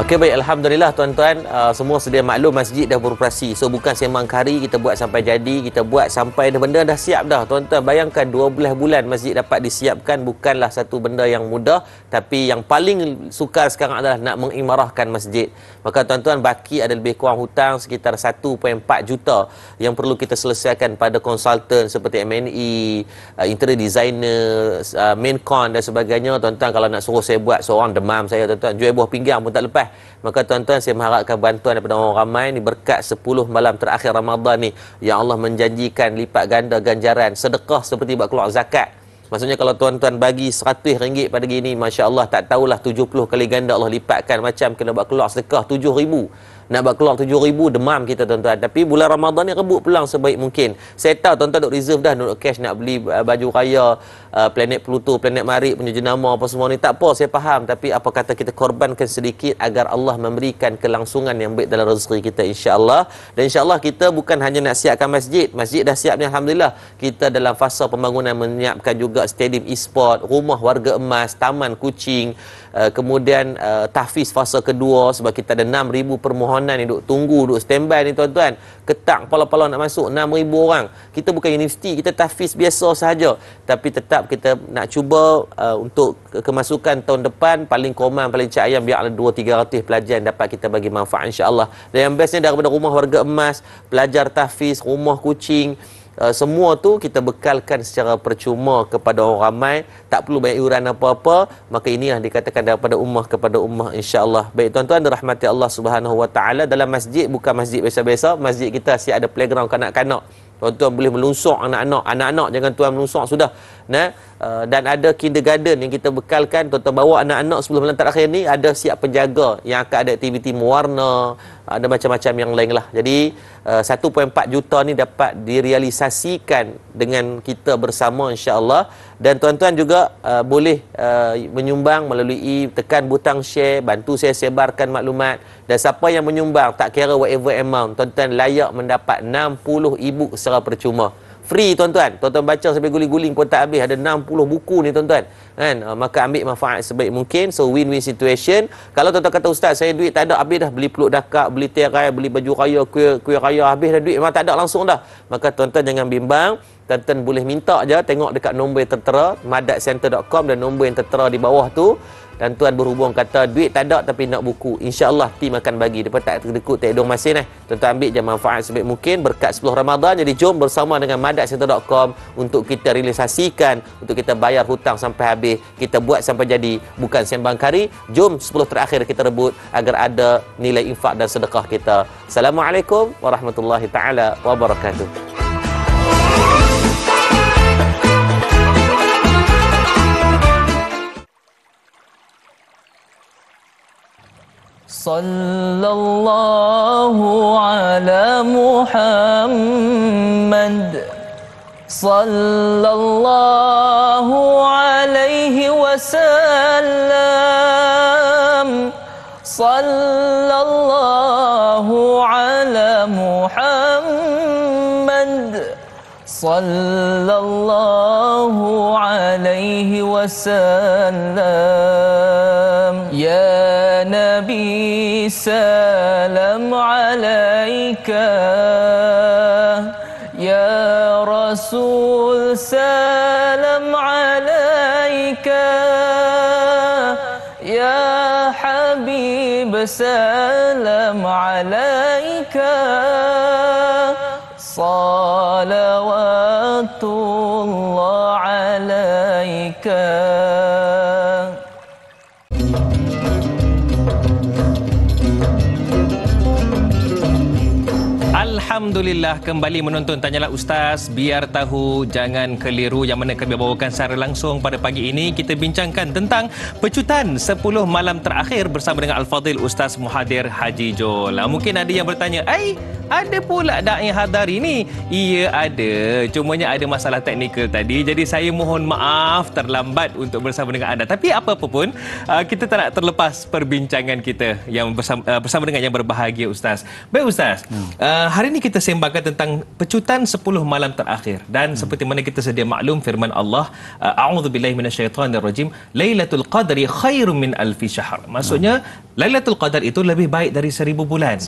Okey, baik, alhamdulillah tuan-tuan, semua sedia maklum masjid dah beroperasi. So bukan sembang kari kita buat sampai jadi, kita buat sampai benda dah siap dah. Tuan-tuan bayangkan 12 bulan masjid dapat disiapkan, bukanlah satu benda yang mudah, tapi yang paling sukar sekarang adalah nak mengimarahkan masjid. Maka tuan-tuan, baki ada lebih kurang hutang sekitar 1.4 juta yang perlu kita selesaikan pada konsultan seperti MNE, interior designer, maincon dan sebagainya. Tuan-tuan, kalau nak suruh saya buat seorang demam saya, tuan-tuan, jual buah pinggang pun tak lepas. Maka tuan-tuan, saya mengharapkan bantuan daripada orang ramai ni berkat 10 malam terakhir Ramadan ni yang Allah menjanjikan lipat ganda ganjaran sedekah seperti buat keluar zakat. Maksudnya kalau tuan-tuan bagi RM100 pada gini, masya-Allah, tak tahulah 70 kali ganda Allah lipatkan. Macam kena buat keluar sedekah 7,000. Nak buat keluar 7,000 demam kita, tuan-tuan. Tapi bulan Ramadan ni rebut peluang sebaik mungkin. Saya tahu tuan-tuan duk reserve dah, duk cash nak beli baju raya, planet Pluto, planet Marikh punya jenama apa semua ni. Tak apa, saya faham. Tapi apa kata kita korbankan sedikit agar Allah memberikan kelangsungan yang baik dalam rezeki kita, insya-Allah. Dan insya-Allah kita bukan hanya nak siapkan masjid. Masjid dah siap ni, alhamdulillah. Kita dalam fasa pembangunan menyiapkan juga stadium e-sport, rumah warga emas, taman kucing, kemudian tahfiz fasa kedua, sebab kita ada 6,000 permohonan ni duk tunggu, duk standby ni, tuan-tuan. Ketak pala-pala nak masuk 6,000 orang. Kita bukan universiti, kita tahfiz biasa sahaja, tapi tetap kita nak cuba untuk kemasukan tahun depan paling koman, paling cak ayam, biar ada 200-300 pelajar yang dapat kita bagi manfaat, insya-Allah. Dan yang bestnya daripada rumah warga emas, pelajar tahfiz, rumah kucing, semua tu kita bekalkan secara percuma kepada orang ramai, tak perlu bayar iuran apa-apa. Maka inilah dikatakan daripada ummah kepada ummah, insya-Allah. Baik tuan-tuan, dirahmati Allah Subhanahu wa taala, dalam masjid bukan masjid biasa-biasa, masjid kita asyik ada playground kanak-kanak. Tuan-tuan boleh melungsok anak-anak jangan tuan melungsok sudah. Nah, dan ada kindergarten yang kita bekalkan. Tuan-tuan bawa anak-anak sebelum bulan terakhir ni, ada siap penjaga yang akan ada aktiviti mewarna, ada macam-macam yang lain lah. Jadi 1.4 juta ni dapat direalisasikan dengan kita bersama, insya-Allah. Dan tuan-tuan juga boleh menyumbang melalui tekan butang share, bantu saya sebarkan maklumat. Dan siapa yang menyumbang, tak kira whatever amount, tuan-tuan layak mendapat 60 e-book secara percuma. Free, tuan-tuan. Tuan-tuan baca sampai guling-guling pun tak habis. Ada 60 buku ni, tuan-tuan. Kan? Maka ambil manfaat sebaik mungkin. So win-win situation. Kalau tuan-tuan kata, Ustaz, saya duit tak ada, habis dah beli peluk dakak, beli terai, beli baju raya, kuih raya, habis dah duit memang tak ada langsung dah. Maka tuan-tuan jangan bimbang. Tuan-tuan boleh minta je, tengok dekat nombor yang tertera madadcenter.com, dan nombor yang tertera di bawah tu. Dan tuan berhubung kata duit tak ada tapi nak buku, insya-Allah tim akan bagi. Depa tak terkekut tak hidung masin Tuan-tuan ambil je manfaat sebaik mungkin berkat 10 Ramadan. Jadi jom bersama dengan madadcenter.com untuk kita realisasikan, untuk kita bayar hutang sampai habis, kita buat sampai jadi, bukan sembang kari. Jom 10 terakhir kita rebut agar ada nilai infak dan sedekah kita. Assalamualaikum warahmatullahi taala wabarakatuh. Sallallahu ala Muhammad, sallallahu alaihi wasallam, sallallahu ala Muhammad, sallallahu alaihi wasallam. Ya Nabi, salam alaika. Ya Rasul, salam alaika. Ya Habib, salam alaika. Salawatullah alaika. Alhamdulillah, kembali menonton Tanyalah Ustaz. Biar tahu, jangan keliru, yang mana kami bawakan secara langsung pada pagi ini. Kita bincangkan tentang pecutan 10 malam terakhir bersama dengan Al-Fadhil Ustaz Muhadir Haji Jol. Mungkin ada yang bertanya, ada pula da'i hadari ni? Iya ada, cumanya ada masalah teknikal tadi. Jadi saya mohon maaf terlambat untuk bersama dengan anda. Tapi apa pun, kita tak nak terlepas perbincangan kita yang bersama dengan yang berbahagia, Ustaz. Baik Ustaz, hari ini kita sembangkan tentang pecutan 10 malam terakhir. Dan seperti mana kita sedia maklum firman Allah, a'udzubillahi minasyaitonirrajim, Lailatul Qadri khairum min alfi syahr. Maksudnya Lailatul Qadar itu lebih baik dari 1000 bulan.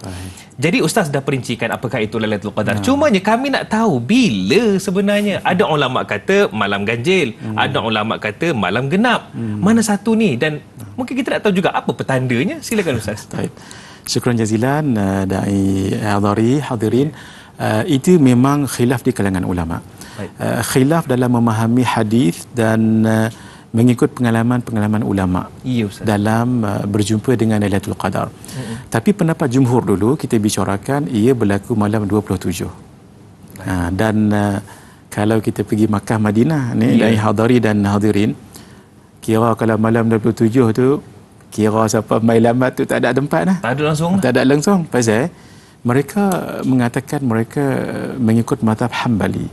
Jadi ustaz dah perincikan apakah itu Lailatul Qadar. Cumanya kami nak tahu bila sebenarnya. Ada ulama kata malam ganjil, ada ulama kata malam genap. Mana satu ni? Dan mungkin kita nak tahu juga apa petandanya. Silakan ustaz. Baik. Syukran jazilan Da'i hadirin. Itu memang khilaf di kalangan ulama. Khilaf dalam memahami hadis dan mengikut pengalaman-pengalaman ulama dalam berjumpa dengan Lailatul Qadar. Tapi pendapat jumhur dulu kita bicarakan ia berlaku malam 27. Dan kalau kita pergi Makkah Madinah ni Da'i hadari dan hadirin, kira kalau malam 27 tu kira siapa main lambat tu tak ada tempat dah. Tak ada langsung. Tak ada langsung. Pasal mereka mengatakan mereka mengikut mazhab Hambali.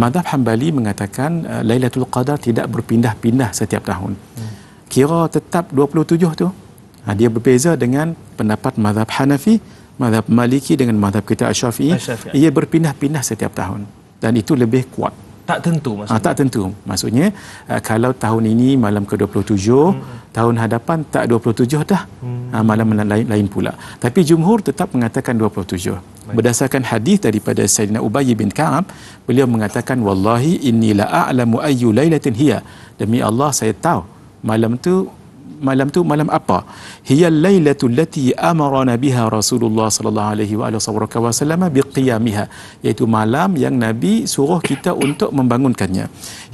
Mazhab Hambali mengatakan Lailatul Qadar tidak berpindah-pindah setiap tahun. Kira tetap 27 tu. Dia berbeza dengan pendapat mazhab Hanafi, mazhab Maliki dengan mazhab kita Asy-Syafi'i. Ia berpindah-pindah setiap tahun. Dan itu lebih kuat. Tak tentu maksudnya. Tak tentu. Maksudnya kalau tahun ini malam ke-27, tahun hadapan tak 27 dah. Malam lain pula. Tapi jumhur tetap mengatakan 27. Berdasarkan hadis daripada Sayyidina Ubay bin Ka'ab, beliau mengatakan wallahi inni la a'lamu ayyu lailatin hiya. Demi Allah saya tahu malam tu malam apa? Hiya lailatul lati amarana biha Rasulullah sallallahu alaihi wasallam biqiyamiha, iaitu malam yang Nabi suruh kita untuk membangunkannya.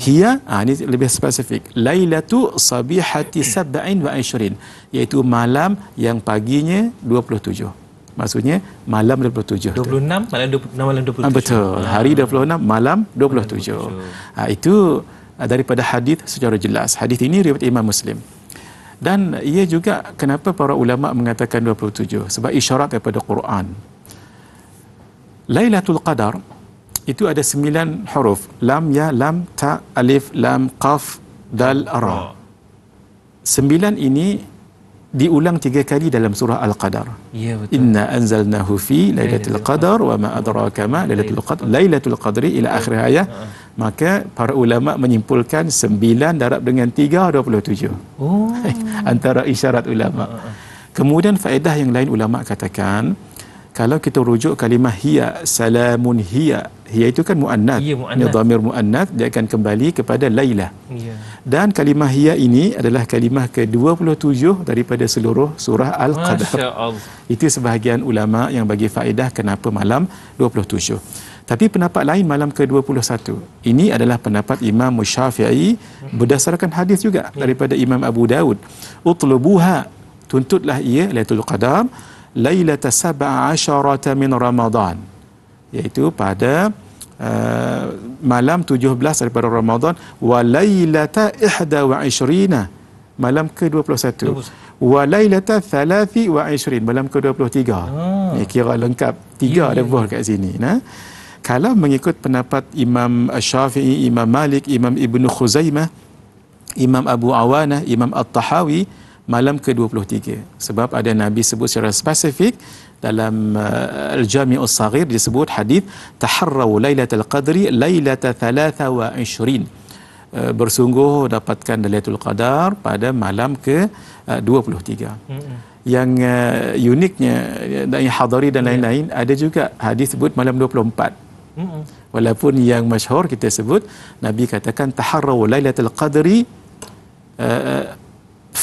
Hiya ini lebih spesifik, lailatu sabihati 27, iaitu malam yang paginya 27. Maksudnya malam 27. 26 malam 27. Betul. Hari 26 malam 27. Itu daripada hadis secara jelas. Hadis ini riwayat Imam Muslim. Dan ia juga kenapa para ulama mengatakan 27, sebab isyarat daripada Quran. Lailatul Qadar itu ada 9 huruf, lam, ya, lam, ta, alif, lam, qaf, dal, ra. 9 ini diulang 3 kali dalam surah Al-Qadar. Ya, betul. Inna anzalnahu fi lailatul qadar wa ma adraka ma lailatul qadar, lailatul qadri ila akhir ayat. Maka para ulama menyimpulkan 9 darab dengan 3 27. Antara isyarat ulama. Kemudian faedah yang lain ulama katakan, kalau kita rujuk kalimah hiya, salamun hiya, hiya itu kan muannats, dhamir muannats, dia akan kembali kepada Lailah. Dan kalimah hiya ini adalah kalimah ke-27 daripada seluruh surah Al-Qadar. Itu sebahagian ulama yang bagi faedah kenapa malam 27. Tapi pendapat lain malam ke-21. Ini adalah pendapat Imam Syafi'i berdasarkan hadis juga daripada Imam Abu Daud. Utlubuha, tuntutlah ia Lailatul Qadar lailata 17 min Ramadan, iaitu pada malam 17 daripada Ramadan, wa lailata 21, malam ke-21, wa lailata 23, malam ke-23. Kira lengkap 3 ada buah kat sini. Kalau mengikut pendapat Imam Syafi'i, Imam Malik, Imam Ibn Khuzaimah, Imam Abu Awanah, Imam At-Tahawi, malam ke-23. Sebab ada Nabi sebut secara spesifik dalam Al-Jami'us Saghir, disebut hadis taharraw lailatul qadri lailata 23. Bersungguh dapatkan Lailatul Qadar pada malam ke-23. Yang uniknya dari hadari dan lain-lain, ada juga hadis sebut malam 24. Walaupun yang masyhur kita sebut Nabi katakan taharraw lailatul qadri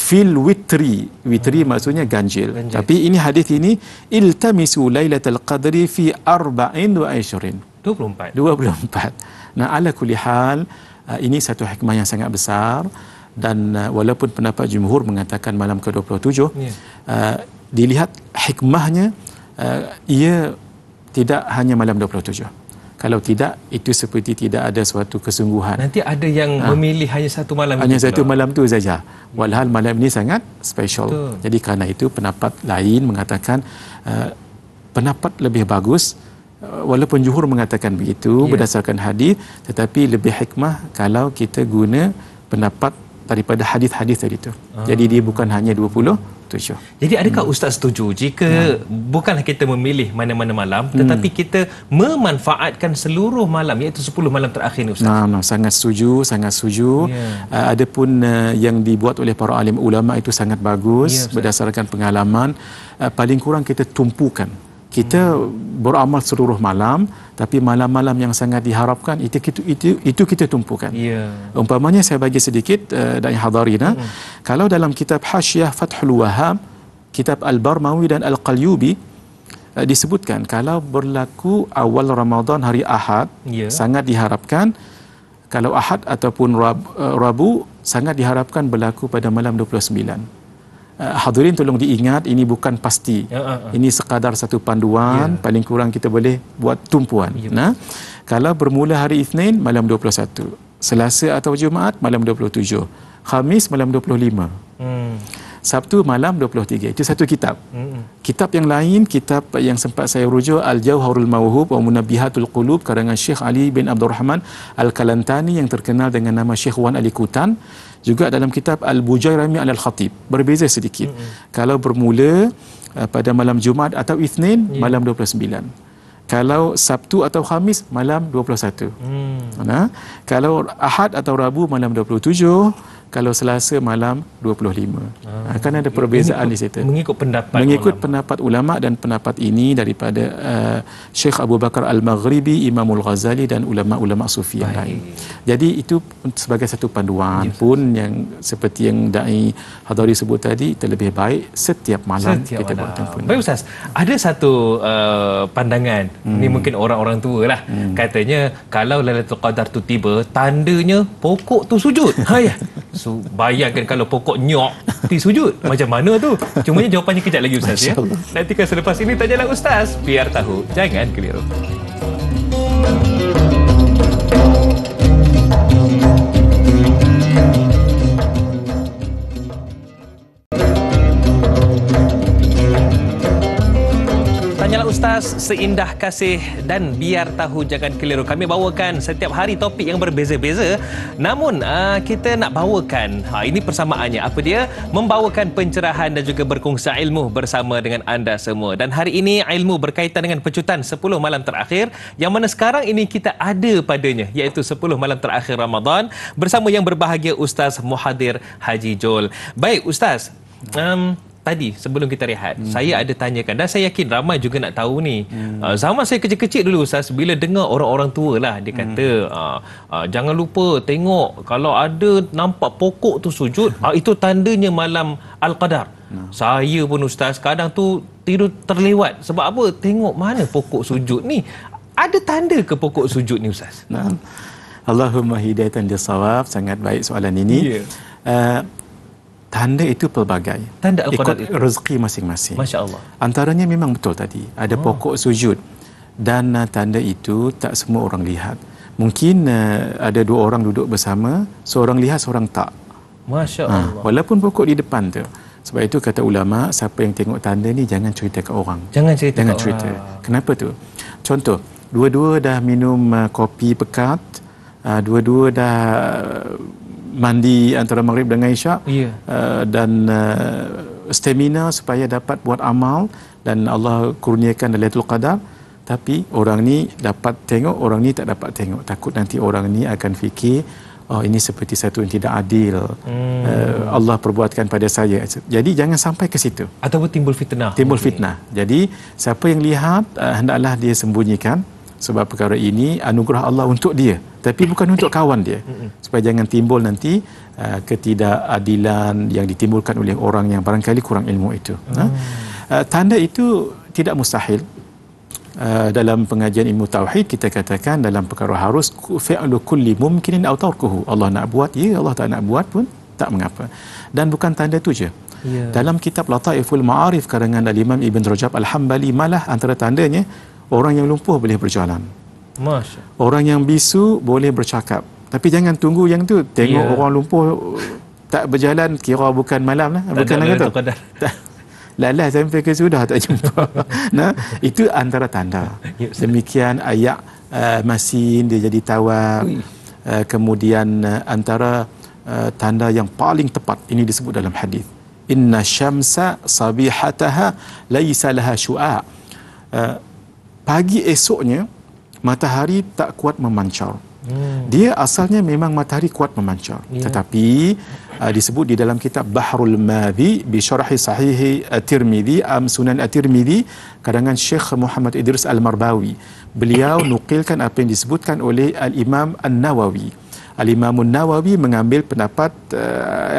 fil witri. Witri maksudnya ganjil. Tapi ini hadis ini iltamisu lailatul qadri fi 24. 24. Nah, ala kulli hal ini satu hikmah yang sangat besar. Dan walaupun pendapat jumhur mengatakan malam ke-27, dilihat hikmahnya, ia tidak hanya malam 27. Kalau tidak, itu seperti tidak ada suatu kesungguhan. Nanti ada yang memilih hanya satu malam. Hanya satu malam tu saja. Walhal malam ini sangat special. Jadi kerana itu pendapat lain mengatakan pendapat lebih bagus, walaupun jumhur mengatakan begitu berdasarkan hadis, tetapi lebih hikmah kalau kita guna pendapat daripada hadis-hadis tadi tu. Jadi dia bukan hanya 27, 7. Jadi adakah Ustaz setuju jika bukanlah kita memilih mana-mana malam, tetapi kita memanfaatkan seluruh malam, iaitu 10 malam terakhir ni Ustaz? Sangat setuju, sangat setuju. Adapun yang dibuat oleh para alim ulama itu sangat bagus berdasarkan pengalaman. Paling kurang kita tumpukan. Kita beramal seluruh malam, tapi malam-malam yang sangat diharapkan itu kita tumpukan. Umpamanya saya bagi sedikit dan hadarina. Kalau dalam kitab Hasyiah Fathul Wahhab, kitab Al-Barmawi dan Al-Qalyubi disebutkan kalau berlaku awal Ramadan hari Ahad sangat diharapkan, kalau Ahad ataupun Rabu sangat diharapkan berlaku pada malam 29. Hadirin tolong diingat, ini bukan pasti. Ini sekadar satu panduan, paling kurang kita boleh buat tumpuan. Kalau bermula hari Isnin malam 21, Selasa atau Jumaat malam 27, Khamis malam 25, Sabtu malam 23. Itu satu kitab. Kitab yang lain, kitab yang sempat saya rujuk, Al-Jawharul Mawhub wa Munabbihatul Qulub karangan Syekh Ali bin Abdul Rahman Al-Kalantani yang terkenal dengan nama Syekh Wan Ali Kutan. Juga dalam kitab Al-Bujairami Al-Khatib. Berbeza sedikit. Kalau bermula pada malam Jumaat atau Isnin, malam 29. Kalau Sabtu atau Khamis, malam 21. Kalau Ahad atau Rabu, malam 27. Kalau Selasa, malam 25. Kan ada perbezaan di situ. Mengikut pendapat ulama, dan pendapat ini daripada Syekh Abu Bakar Al-Maghribi, Imamul Ghazali dan ulama-ulama sufi yang lain. Jadi itu sebagai satu panduan pun yang seperti yang Da'i Hadari sebut tadi, itu lebih baik setiap malam kita buat tumpuan. Baik Ustaz, ada satu pandangan, ni mungkin orang-orang tua lah, katanya kalau Lailatul Qadar tu tiba, tandanya pokok tu sujud. So, bayangkan kalau pokok nyok di sujud, macam mana tu? Cumanya jawapannya kejap lagi Ustaz ya. Nantikan selepas ini Tanyalah Ustaz, biar tahu jangan keliru. Tanyalah Ustaz, seindah kasih dan biar tahu jangan keliru. Kami bawakan setiap hari topik yang berbeza-beza. Namun kita nak bawakan, ini persamaannya. Apa dia? Membawakan pencerahan dan juga berkongsi ilmu bersama dengan anda semua. Dan hari ini ilmu berkaitan dengan pecutan 10 malam terakhir, yang mana sekarang ini kita ada padanya, iaitu 10 malam terakhir Ramadan, bersama yang berbahagia Ustaz Muhadir Haji Joel. Baik Ustaz, tadi sebelum kita rehat, saya ada tanyakan, dan saya yakin ramai juga nak tahu ni. Zaman saya kecil-kecil dulu Ustaz, bila dengar orang-orang tua lah, dia kata jangan lupa tengok kalau ada nampak pokok tu sujud, itu tandanya malam Al-Qadar. Saya pun Ustaz kadang tu tidur terlewat. Sebab apa? Tengok mana pokok sujud ni. Ada tanda ke pokok sujud ni Ustaz? Allahumma hidayatan lis-shawab. Sangat baik soalan ini. Tanda itu pelbagai. Tanda Al-Qadar ikut rezeki masing-masing. Masya Allah. Antaranya memang betul tadi. Ada pokok sujud. Dan tanda itu tak semua orang lihat. Mungkin ada dua orang duduk bersama, seorang lihat, seorang tak. Masya Allah. Walaupun pokok di depan tu. Sebab itu kata ulama, siapa yang tengok tanda ni jangan cerita ke orang. Jangan cerita. Kenapa tu? Contoh, dua-dua dah minum kopi pekat, dua-dua dah mandi antara maghrib dengan isyak, dan stamina supaya dapat buat amal, dan Allah kurniakan Lailatul Qadar, tapi orang ni dapat tengok, orang ni tak dapat tengok. Takut nanti orang ni akan fikir, ini seperti satu yang tidak adil, Allah perbuatkan pada saya. Jadi jangan sampai ke situ. Ataupun timbul fitnah. Jadi siapa yang lihat, hendaklah dia sembunyikan, sebab perkara ini anugerah Allah untuk dia, tapi bukan untuk kawan dia, supaya jangan timbul nanti ketidakadilan yang ditimbulkan oleh orang yang barangkali kurang ilmu itu. Tanda itu tidak mustahil. Dalam pengajian ilmu tauhid kita katakan dalam perkara harus fi'lu kulli mumkinin aw tarkuhu. Allah nak buat, Allah tak nak buat pun tak mengapa. Dan bukan tanda itu je. Dalam kitab Lataiful Ma'arif karangan Al-Imam Ibn Rajab Al-Hambali, malah antara tandanya orang yang lumpuh boleh berjalan. Orang yang bisu boleh bercakap. Tapi jangan tunggu yang tu. Tengok orang lumpuh tak berjalan, kira bukan malam lah. Bukan lah kata. Lalah sampai ke sudah tak jumpa. Itu antara tanda. Demikian ayak masin dia jadi tawab. Kemudian antara tanda yang paling tepat, ini disebut dalam hadis, inna syamsa sabihataha laisa laha syu'a. Pagi esoknya matahari tak kuat memancar. Dia asalnya memang matahari kuat memancar, tetapi disebut di dalam kitab Bahrul Madhi bi syarhi sahih At-Tirmidzi Sunan At-Tirmidzi karangan Syekh Muhammad Idris Al-Marbawi. Beliau nukilkan apa yang disebutkan oleh Al-Imam An-Nawawi. Al-Imam An-Nawawi mengambil pendapat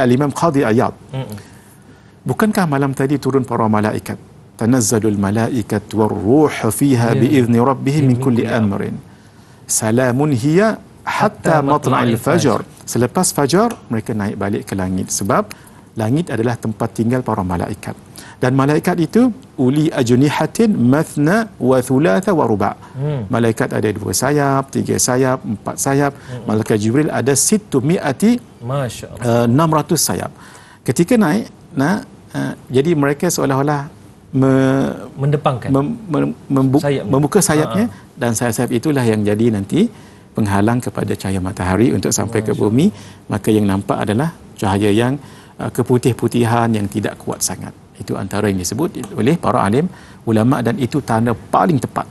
Al-Imam Qadhi Iyad. Bukankah malam tadi turun para malaikat? Tanazzalul malaikat war-ruh fiha bi'izni rabbihim min kulli amrin. Salamun hiya hatta matla'il fajar. Selepas fajar mereka naik balik ke langit, sebab langit adalah tempat tinggal para malaikat. Dan malaikat itu uli ajnihatin mathna wa thulatha wa ruba'. Malaikat ada 2 sayap, 3 sayap, 4 sayap. Malaikat Jibril ada 600 600 sayap. Ketika naik, jadi mereka seolah-olah mendepangkan membuka sayapnya, dan sayap-sayap itulah yang jadi nanti penghalang kepada cahaya matahari untuk sampai ke bumi. Maka yang nampak adalah cahaya yang keputih-putihan yang tidak kuat sangat. Itu antara yang disebut oleh para alim ulama, dan itu tanda paling tepat.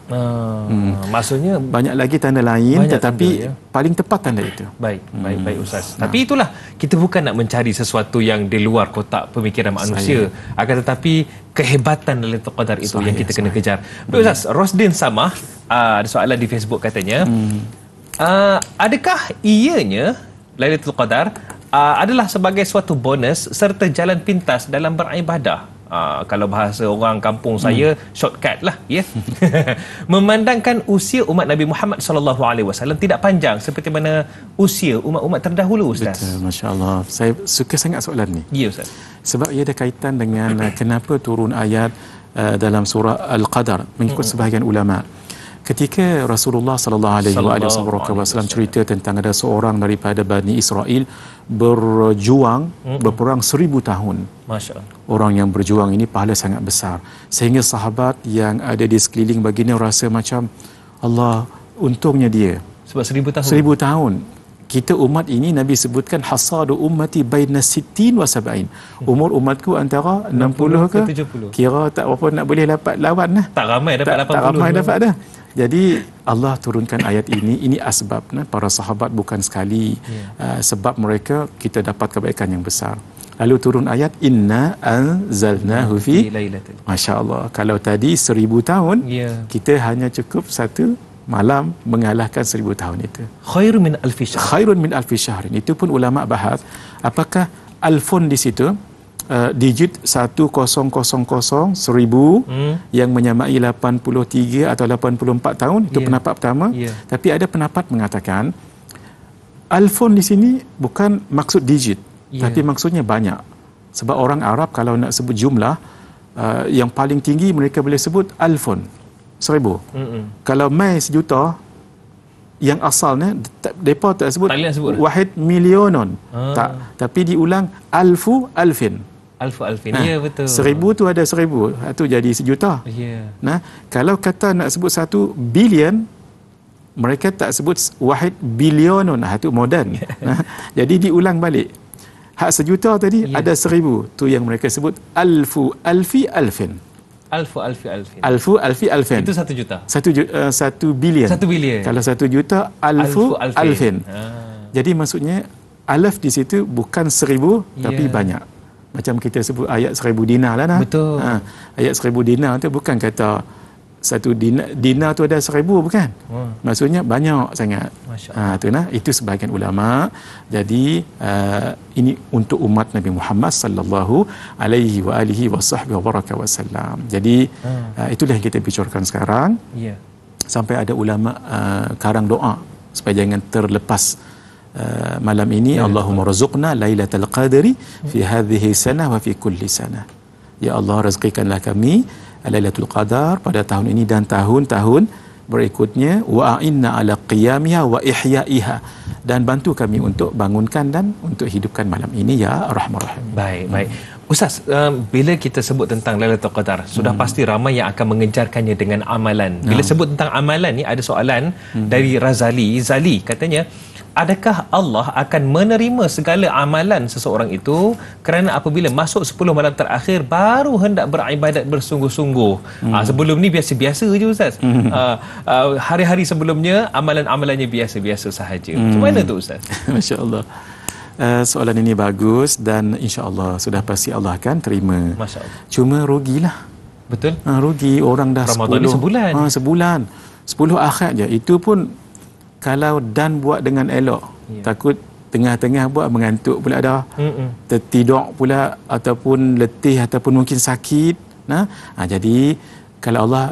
Maksudnya banyak lagi tanda lain, tetapi tanda, paling tepat tanda itu. Baik Ustaz. Tapi itulah, kita bukan nak mencari sesuatu yang di luar kotak pemikiran manusia, akan tetapi kehebatan Lailatul Qadar itu yang kita kena kejar. Baik Ustaz, Rosdin Samah ada soalan di Facebook katanya, adakah ianya Lailatul Qadar adalah sebagai suatu bonus serta jalan pintas dalam beribadah? Kalau bahasa orang kampung saya, shortcut lah, ya. Memandangkan usia umat Nabi Muhammad SAW tidak panjang seperti mana usia umat-umat terdahulu, Ustaz. Betul, masya-Allah. Saya suka sangat soalan ni. Ya, Ustaz. Sebab ia ada kaitan dengan kenapa turun ayat dalam surah Al-Qadar mengikut sebahagian ulama. Ketika Rasulullah sallallahu alaihi wasallam cerita tentang ada seorang daripada Bani Israel berjuang berperang 1000 tahun. Masya-Allah. Orang yang berjuang ini pahala sangat besar, sehingga sahabat yang ada di sekeliling baginda rasa macam Allah, untungnya dia. Sebab 1000 tahun. 1000 tahun. Kita umat ini Nabi sebutkan hasadu ummati baina 60 wa 70. Umur umatku antara 60 ke 70. Kira tak apa nak boleh dapat lawan lah. Tak ramai dapat 80. Tak ramai dapat dah. Jadi Allah turunkan ayat ini asbab para sahabat bukan sekali, sebab mereka kita dapat kebaikan yang besar. Lalu turun ayat inna anzalnahu fi lailatul. Masya-Allah, kalau tadi 1000 tahun, kita hanya cukup satu malam mengalahkan 1000 tahun itu. Khairun min alfi syahr. Khairun min alfi syahr. Itu pun ulama bahas apakah alfun di situ digit 1000 yang menyamai 83 atau 84 tahun, itu pendapat pertama. Tapi ada pendapat mengatakan alfun di sini bukan maksud digit, tapi maksudnya banyak. Sebab orang Arab kalau nak sebut jumlah yang paling tinggi mereka boleh sebut alfun, 1000. Kalau mai 1,000,000 yang asalnya mereka tak sebut wahid milionon, tak, tapi diulang alfu alfin. Ya, betul. 1000 tu ada 1000, itu jadi 1,000,000. Nah, kalau kata nak sebut 1 bilion, mereka tak sebut wahid bilionon, itu moden. Jadi diulang balik. Hak 1,000,000 tadi ada 1000, tu yang mereka sebut alfu alfi alfin. Alfu alfi alfin. Alfu alfi alfin. Itu 1,000,000. 1 bilion. 1 bilion. Kalau 1,000,000 alfu alfin. Jadi maksudnya alaf di situ bukan 1000 tapi banyak. Macam kita sebut ayat 1000 dinar lah. Betul. Ayat 1000 dinar tu bukan kata 1 dinar tu ada 1000, bukan. Maksudnya banyak sangat. Itu sebahagian ulama. Jadi ini untuk umat Nabi Muhammad sallallahu alaihi wa alihi wasallam. Jadi itulah yang kita bicarakan sekarang. Sampai ada ulama karang doa supaya jangan terlepas malam ini. Allahumma razuqna lailatul qadri fi hadhihi sanah wa fi kulli sanah. Ya Allah, rezekikanlah kami Lailatul Qadar pada tahun ini dan tahun-tahun berikutnya, wa a'inna ala qiyamiha wa ihyaiha, dan bantu kami untuk bangunkan dan untuk hidupkan malam ini ya Ar-Rahman Ar-Rahim. Baik. Ustaz, bila kita sebut tentang Lailatul Qadar, sudah pasti ramai yang akan mengejarkannya dengan amalan. Bila sebut tentang amalan ni, ada soalan dari Razali. Zali katanya, adakah Allah akan menerima segala amalan seseorang itu kerana apabila masuk 10 malam terakhir baru hendak beribadat bersungguh-sungguh. Sebelum ni biasa-biasa je Ustaz. Hari-hari sebelumnya amalan-amalannya biasa-biasa sahaja. Macam mana tu Ustaz? Masya-Allah. Soalan ini bagus dan insya-Allah sudah pasti Allah akan terima. Masya-Allah. Cuma rugilah. Betul? Rugi orang dah Ramadan 10 ni sebulan. Sebulan. 10 akhirat je. Itu pun kalau dan buat dengan elok. Takut tengah-tengah buat mengantuk pula dah. Tertidur pula ataupun letih ataupun mungkin sakit. Jadi kalau Allah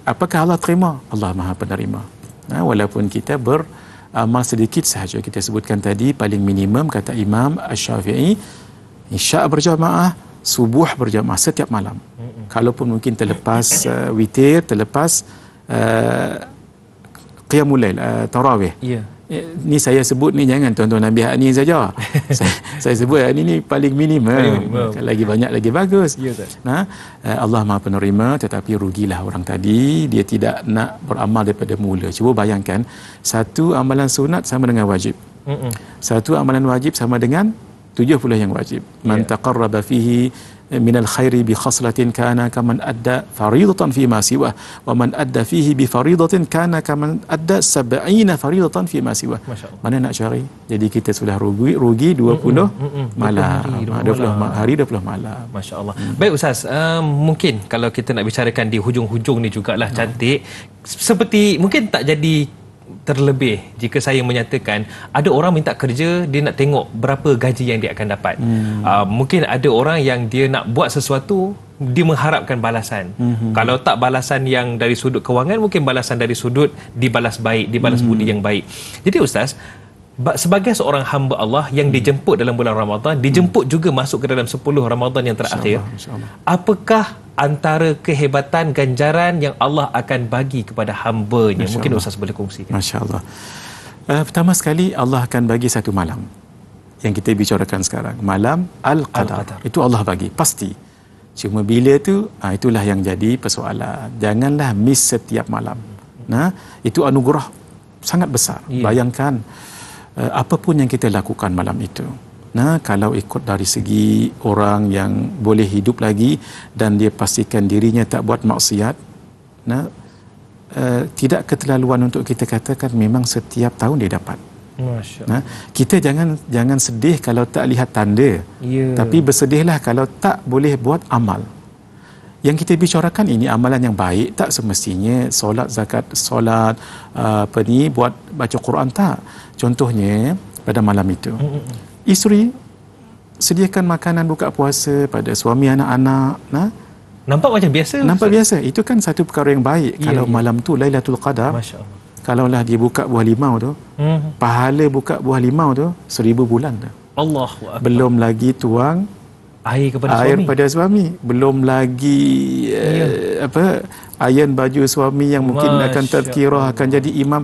apakah Allah terima? Allah Maha Penerima. Walaupun kita beramal sedikit sahaja. Kita sebutkan tadi paling minimum kata Imam Asy-Syafi'i, isya' berjamaah, subuh berjamaah setiap malam. Kalaupun mungkin terlepas witir, terlepas qiyamul lail, tarawih. Ni saya sebut ni jangan tuan-tuan ambil hak ni saja. saya sebut hak ni paling minimum. Lagi banyak lagi bagus. Allah Maha Penerima, tetapi rugilah orang tadi dia tidak nak beramal daripada mula. Cuba bayangkan satu amalan sunat sama dengan wajib. Satu amalan wajib sama dengan 70 yang wajib. Man taqarraba fihi minal khairi bi khaslatin kana kaman adda faridatan fi ma siwa wa man adda fihi bi faridatin kana kaman adda 70 faridatan fi ma siwa. Mana nak cari? Jadi kita sudah rugi 20 malam. 20 hari 20 malam. Masya-Allah. Baik Ustaz, mungkin kalau kita nak bicarakan di hujung-hujung ni jugalah cantik, seperti mungkin tak jadi terlebih jika saya menyatakan ada orang minta kerja, dia nak tengok berapa gaji yang dia akan dapat. Mungkin ada orang yang dia nak buat sesuatu, dia mengharapkan balasan. Kalau tak balasan yang dari sudut kewangan, mungkin balasan dari sudut dibalas baik, dibalas budi yang baik. Jadi Ustaz, sebagai seorang hamba Allah yang dijemput dalam bulan Ramadan, dijemput juga masuk ke dalam 10 Ramadan yang terakhir, apakah antara kehebatan ganjaran yang Allah akan bagi kepada hamba-Nya? Mungkin Ustaz boleh kongsikan. Masya-Allah. Pertama sekali Allah akan bagi satu malam yang kita bicarakan sekarang, malam Al-Qadar. Itu Allah bagi pasti. Cuma bila tu itulah yang jadi persoalan. Janganlah miss setiap malam. Itu anugerah sangat besar. Bayangkan apapun yang kita lakukan malam itu. Kalau ikut dari segi orang yang boleh hidup lagi dan dia pastikan dirinya tak buat maksiat, tidak keterlaluan untuk kita katakan memang setiap tahun dia dapat. Kita jangan sedih kalau tak lihat tanda, tapi bersedihlah kalau tak boleh buat amal. Yang kita bicarakan ini amalan yang baik, tak semestinya solat, zakat, buat baca Quran, tak. Contohnya pada malam itu isteri sediakan makanan buka puasa pada suami, anak-anak. Nampak macam biasa. Nampak biasa. Itu kan satu perkara yang baik. Kalau malam tu Lailatul Qadar, Masya-Allah. Kalaulah dia buka buah limau tu, pahala buka buah limau tu 1000 bulan tu. Allahu Akbar. Belum lagi tuang air kepada air suami. pada suami, belum lagi iron baju suami yang mungkin akan terkira akan jadi imam.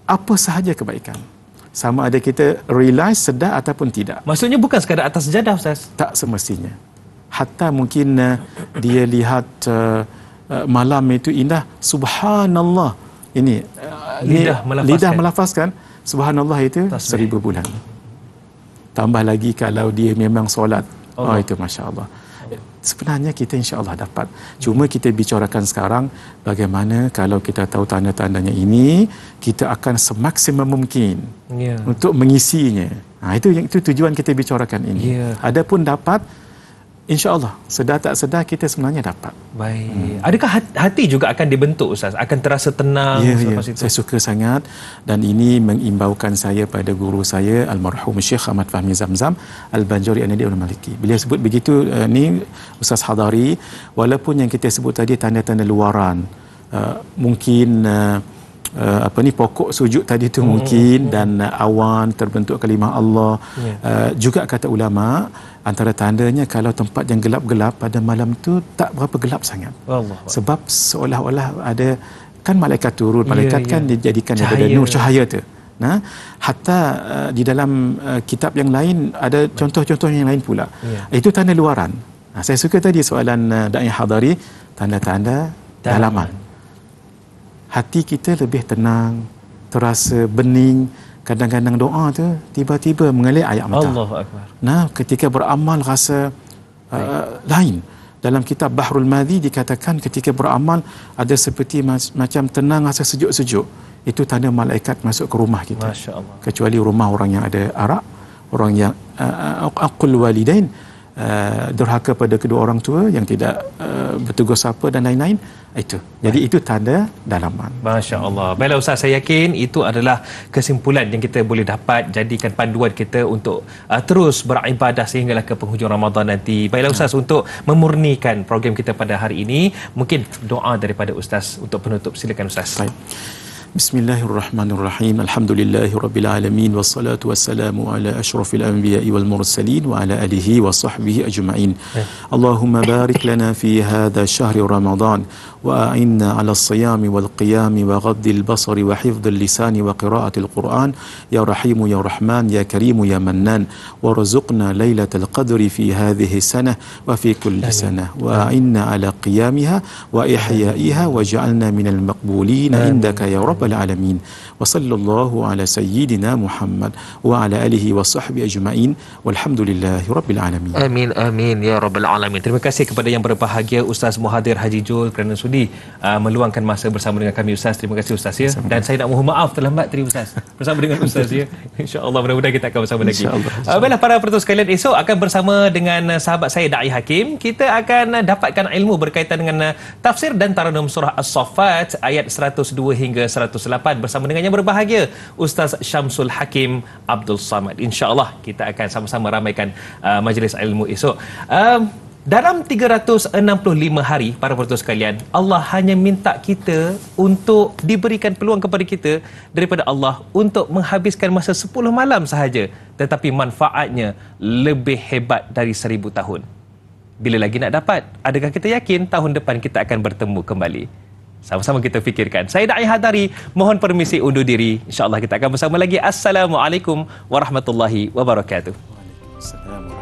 Apa sahaja kebaikan, sama ada kita realize, sedar ataupun tidak. Maksudnya bukan sekadar atas sejadah Ustaz? Tak semestinya. Hatta mungkin dia lihat malam itu indah, subhanallah, ini lidah melafazkan subhanallah itu 1000 bulan. Tambah lagi kalau dia memang solat, itu masya-Allah. Sebenarnya kita insya-Allah dapat. Cuma kita bicarakan sekarang bagaimana kalau kita tahu tanda-tandanya ini, kita akan semaksimum mungkin untuk mengisinya. Itu tujuan kita bicarakan ini. Adapun dapat, insya-Allah, sedar tak sedar kita sebenarnya dapat. Baik. Adakah hati juga akan dibentuk Ustaz? Akan terasa tenang selepas itu? Saya suka sangat, dan ini mengimbaukan saya pada guru saya almarhum Syekh Ahmad Fahmi Zamzam Al-Banjari An-Nadi Al-Maliki. Beliau sebut begitu, ni Ustaz Hadari, walaupun yang kita sebut tadi tanda-tanda luaran, mungkin pokok sujud tadi tu mungkin, dan awan terbentuk kalimah Allah, juga kata ulama antara tandanya kalau tempat yang gelap-gelap pada malam tu tak berapa gelap sangat. Sebab seolah-olah ada kan malaikat turun, malaikat kan dijadikan daripada nur, cahaya tu. Hatta di dalam kitab yang lain ada contoh-contoh yang lain pula. Itu tanda luaran. Saya suka tadi soalan Da'i Hadari, tanda-tanda dalaman. Hati kita lebih tenang, terasa bening kadang-kadang doa tu tiba-tiba mengalir ayat mata. Allahu akbar. Nah, ketika beramal rasa lain. Dalam kitab Bahrul Madhi dikatakan ketika beramal ada seperti macam tenang, rasa sejuk-sejuk. Itu tanda malaikat masuk ke rumah kita. Masya Allah. Kecuali rumah orang yang ada arak, orang yang aqul walidain, durhaka pada kedua orang tua, yang tidak bertegur sapa dan lain-lain. Itu. Jadi itu tanda dalaman. Masya Allah. Baiklah Ustaz, saya yakin itu adalah kesimpulan yang kita boleh dapat jadikan panduan kita untuk terus beribadah sehinggalah ke penghujung Ramadan nanti. Baiklah Ustaz, untuk memurnikan program kita pada hari ini, mungkin doa daripada Ustaz untuk penutup. Silakan Ustaz. Baik. Bismillahirrahmanirrahim. Alhamdulillahirabbil alamin wassalatu wassalamu ala asyrafil anbiya'i wal mursalin wa ala alihi wa sahbihi ajma'in. Allahumma barik lana fi hadha syahri Ramadan wa a'inna 'ala as-siyami wal qiyami wa ghaddil basari wa hifdzil lisani wa qira'atil Qur'an ya Rahimu ya Rahman ya Karimu ya Mannan warzuqna lailatal qadri fi hadhihi sanah wa fi kulli sanah wa a'inna 'ala qiyamiha wa ihya'iha waj'alna minal maqbulin indaka ya Rabbal alamin. Wa sallallahu ala sayyidina Muhammad wa ala alihi wa sahbihi ajma'in walhamdulillahi rabbil alamin. Amin amin ya rabbal alamin. Terima kasih kepada yang berbahagia Ustaz Muhadir Haji Jul kerana sudi meluangkan masa bersama dengan kami Ustaz. Terima kasih Ustaz ya. Dan saya nak mohon maaf terlambat tadi Ustaz bersama dengan Ustaz ya. Insya-Allah mudah-mudahan kita akan bersama lagi. Baiklah para penonton sekalian, esok akan bersama dengan sahabat saya Dai Hakim. Kita akan dapatkan ilmu berkaitan dengan tafsir dan taranum surah As-Saffat ayat 102 hingga 108 bersama dengan yang berbahagia Ustaz Syamsul Hakim Abdul Samad. Insya-Allah kita akan sama-sama ramaikan majlis ilmu esok. Dalam 365 hari para penonton sekalian, Allah hanya minta kita untuk diberikan peluang kepada kita daripada Allah untuk menghabiskan masa 10 malam sahaja, tetapi manfaatnya lebih hebat dari 1000 tahun. Bila lagi nak dapat? Adakah kita yakin tahun depan kita akan bertemu kembali? Sama-sama kita fikirkan. Saya Dai Hadari, mohon permisi undur diri. InsyaAllah kita akan bersama lagi. Assalamualaikum warahmatullahi wabarakatuh. Waalaikumsalam.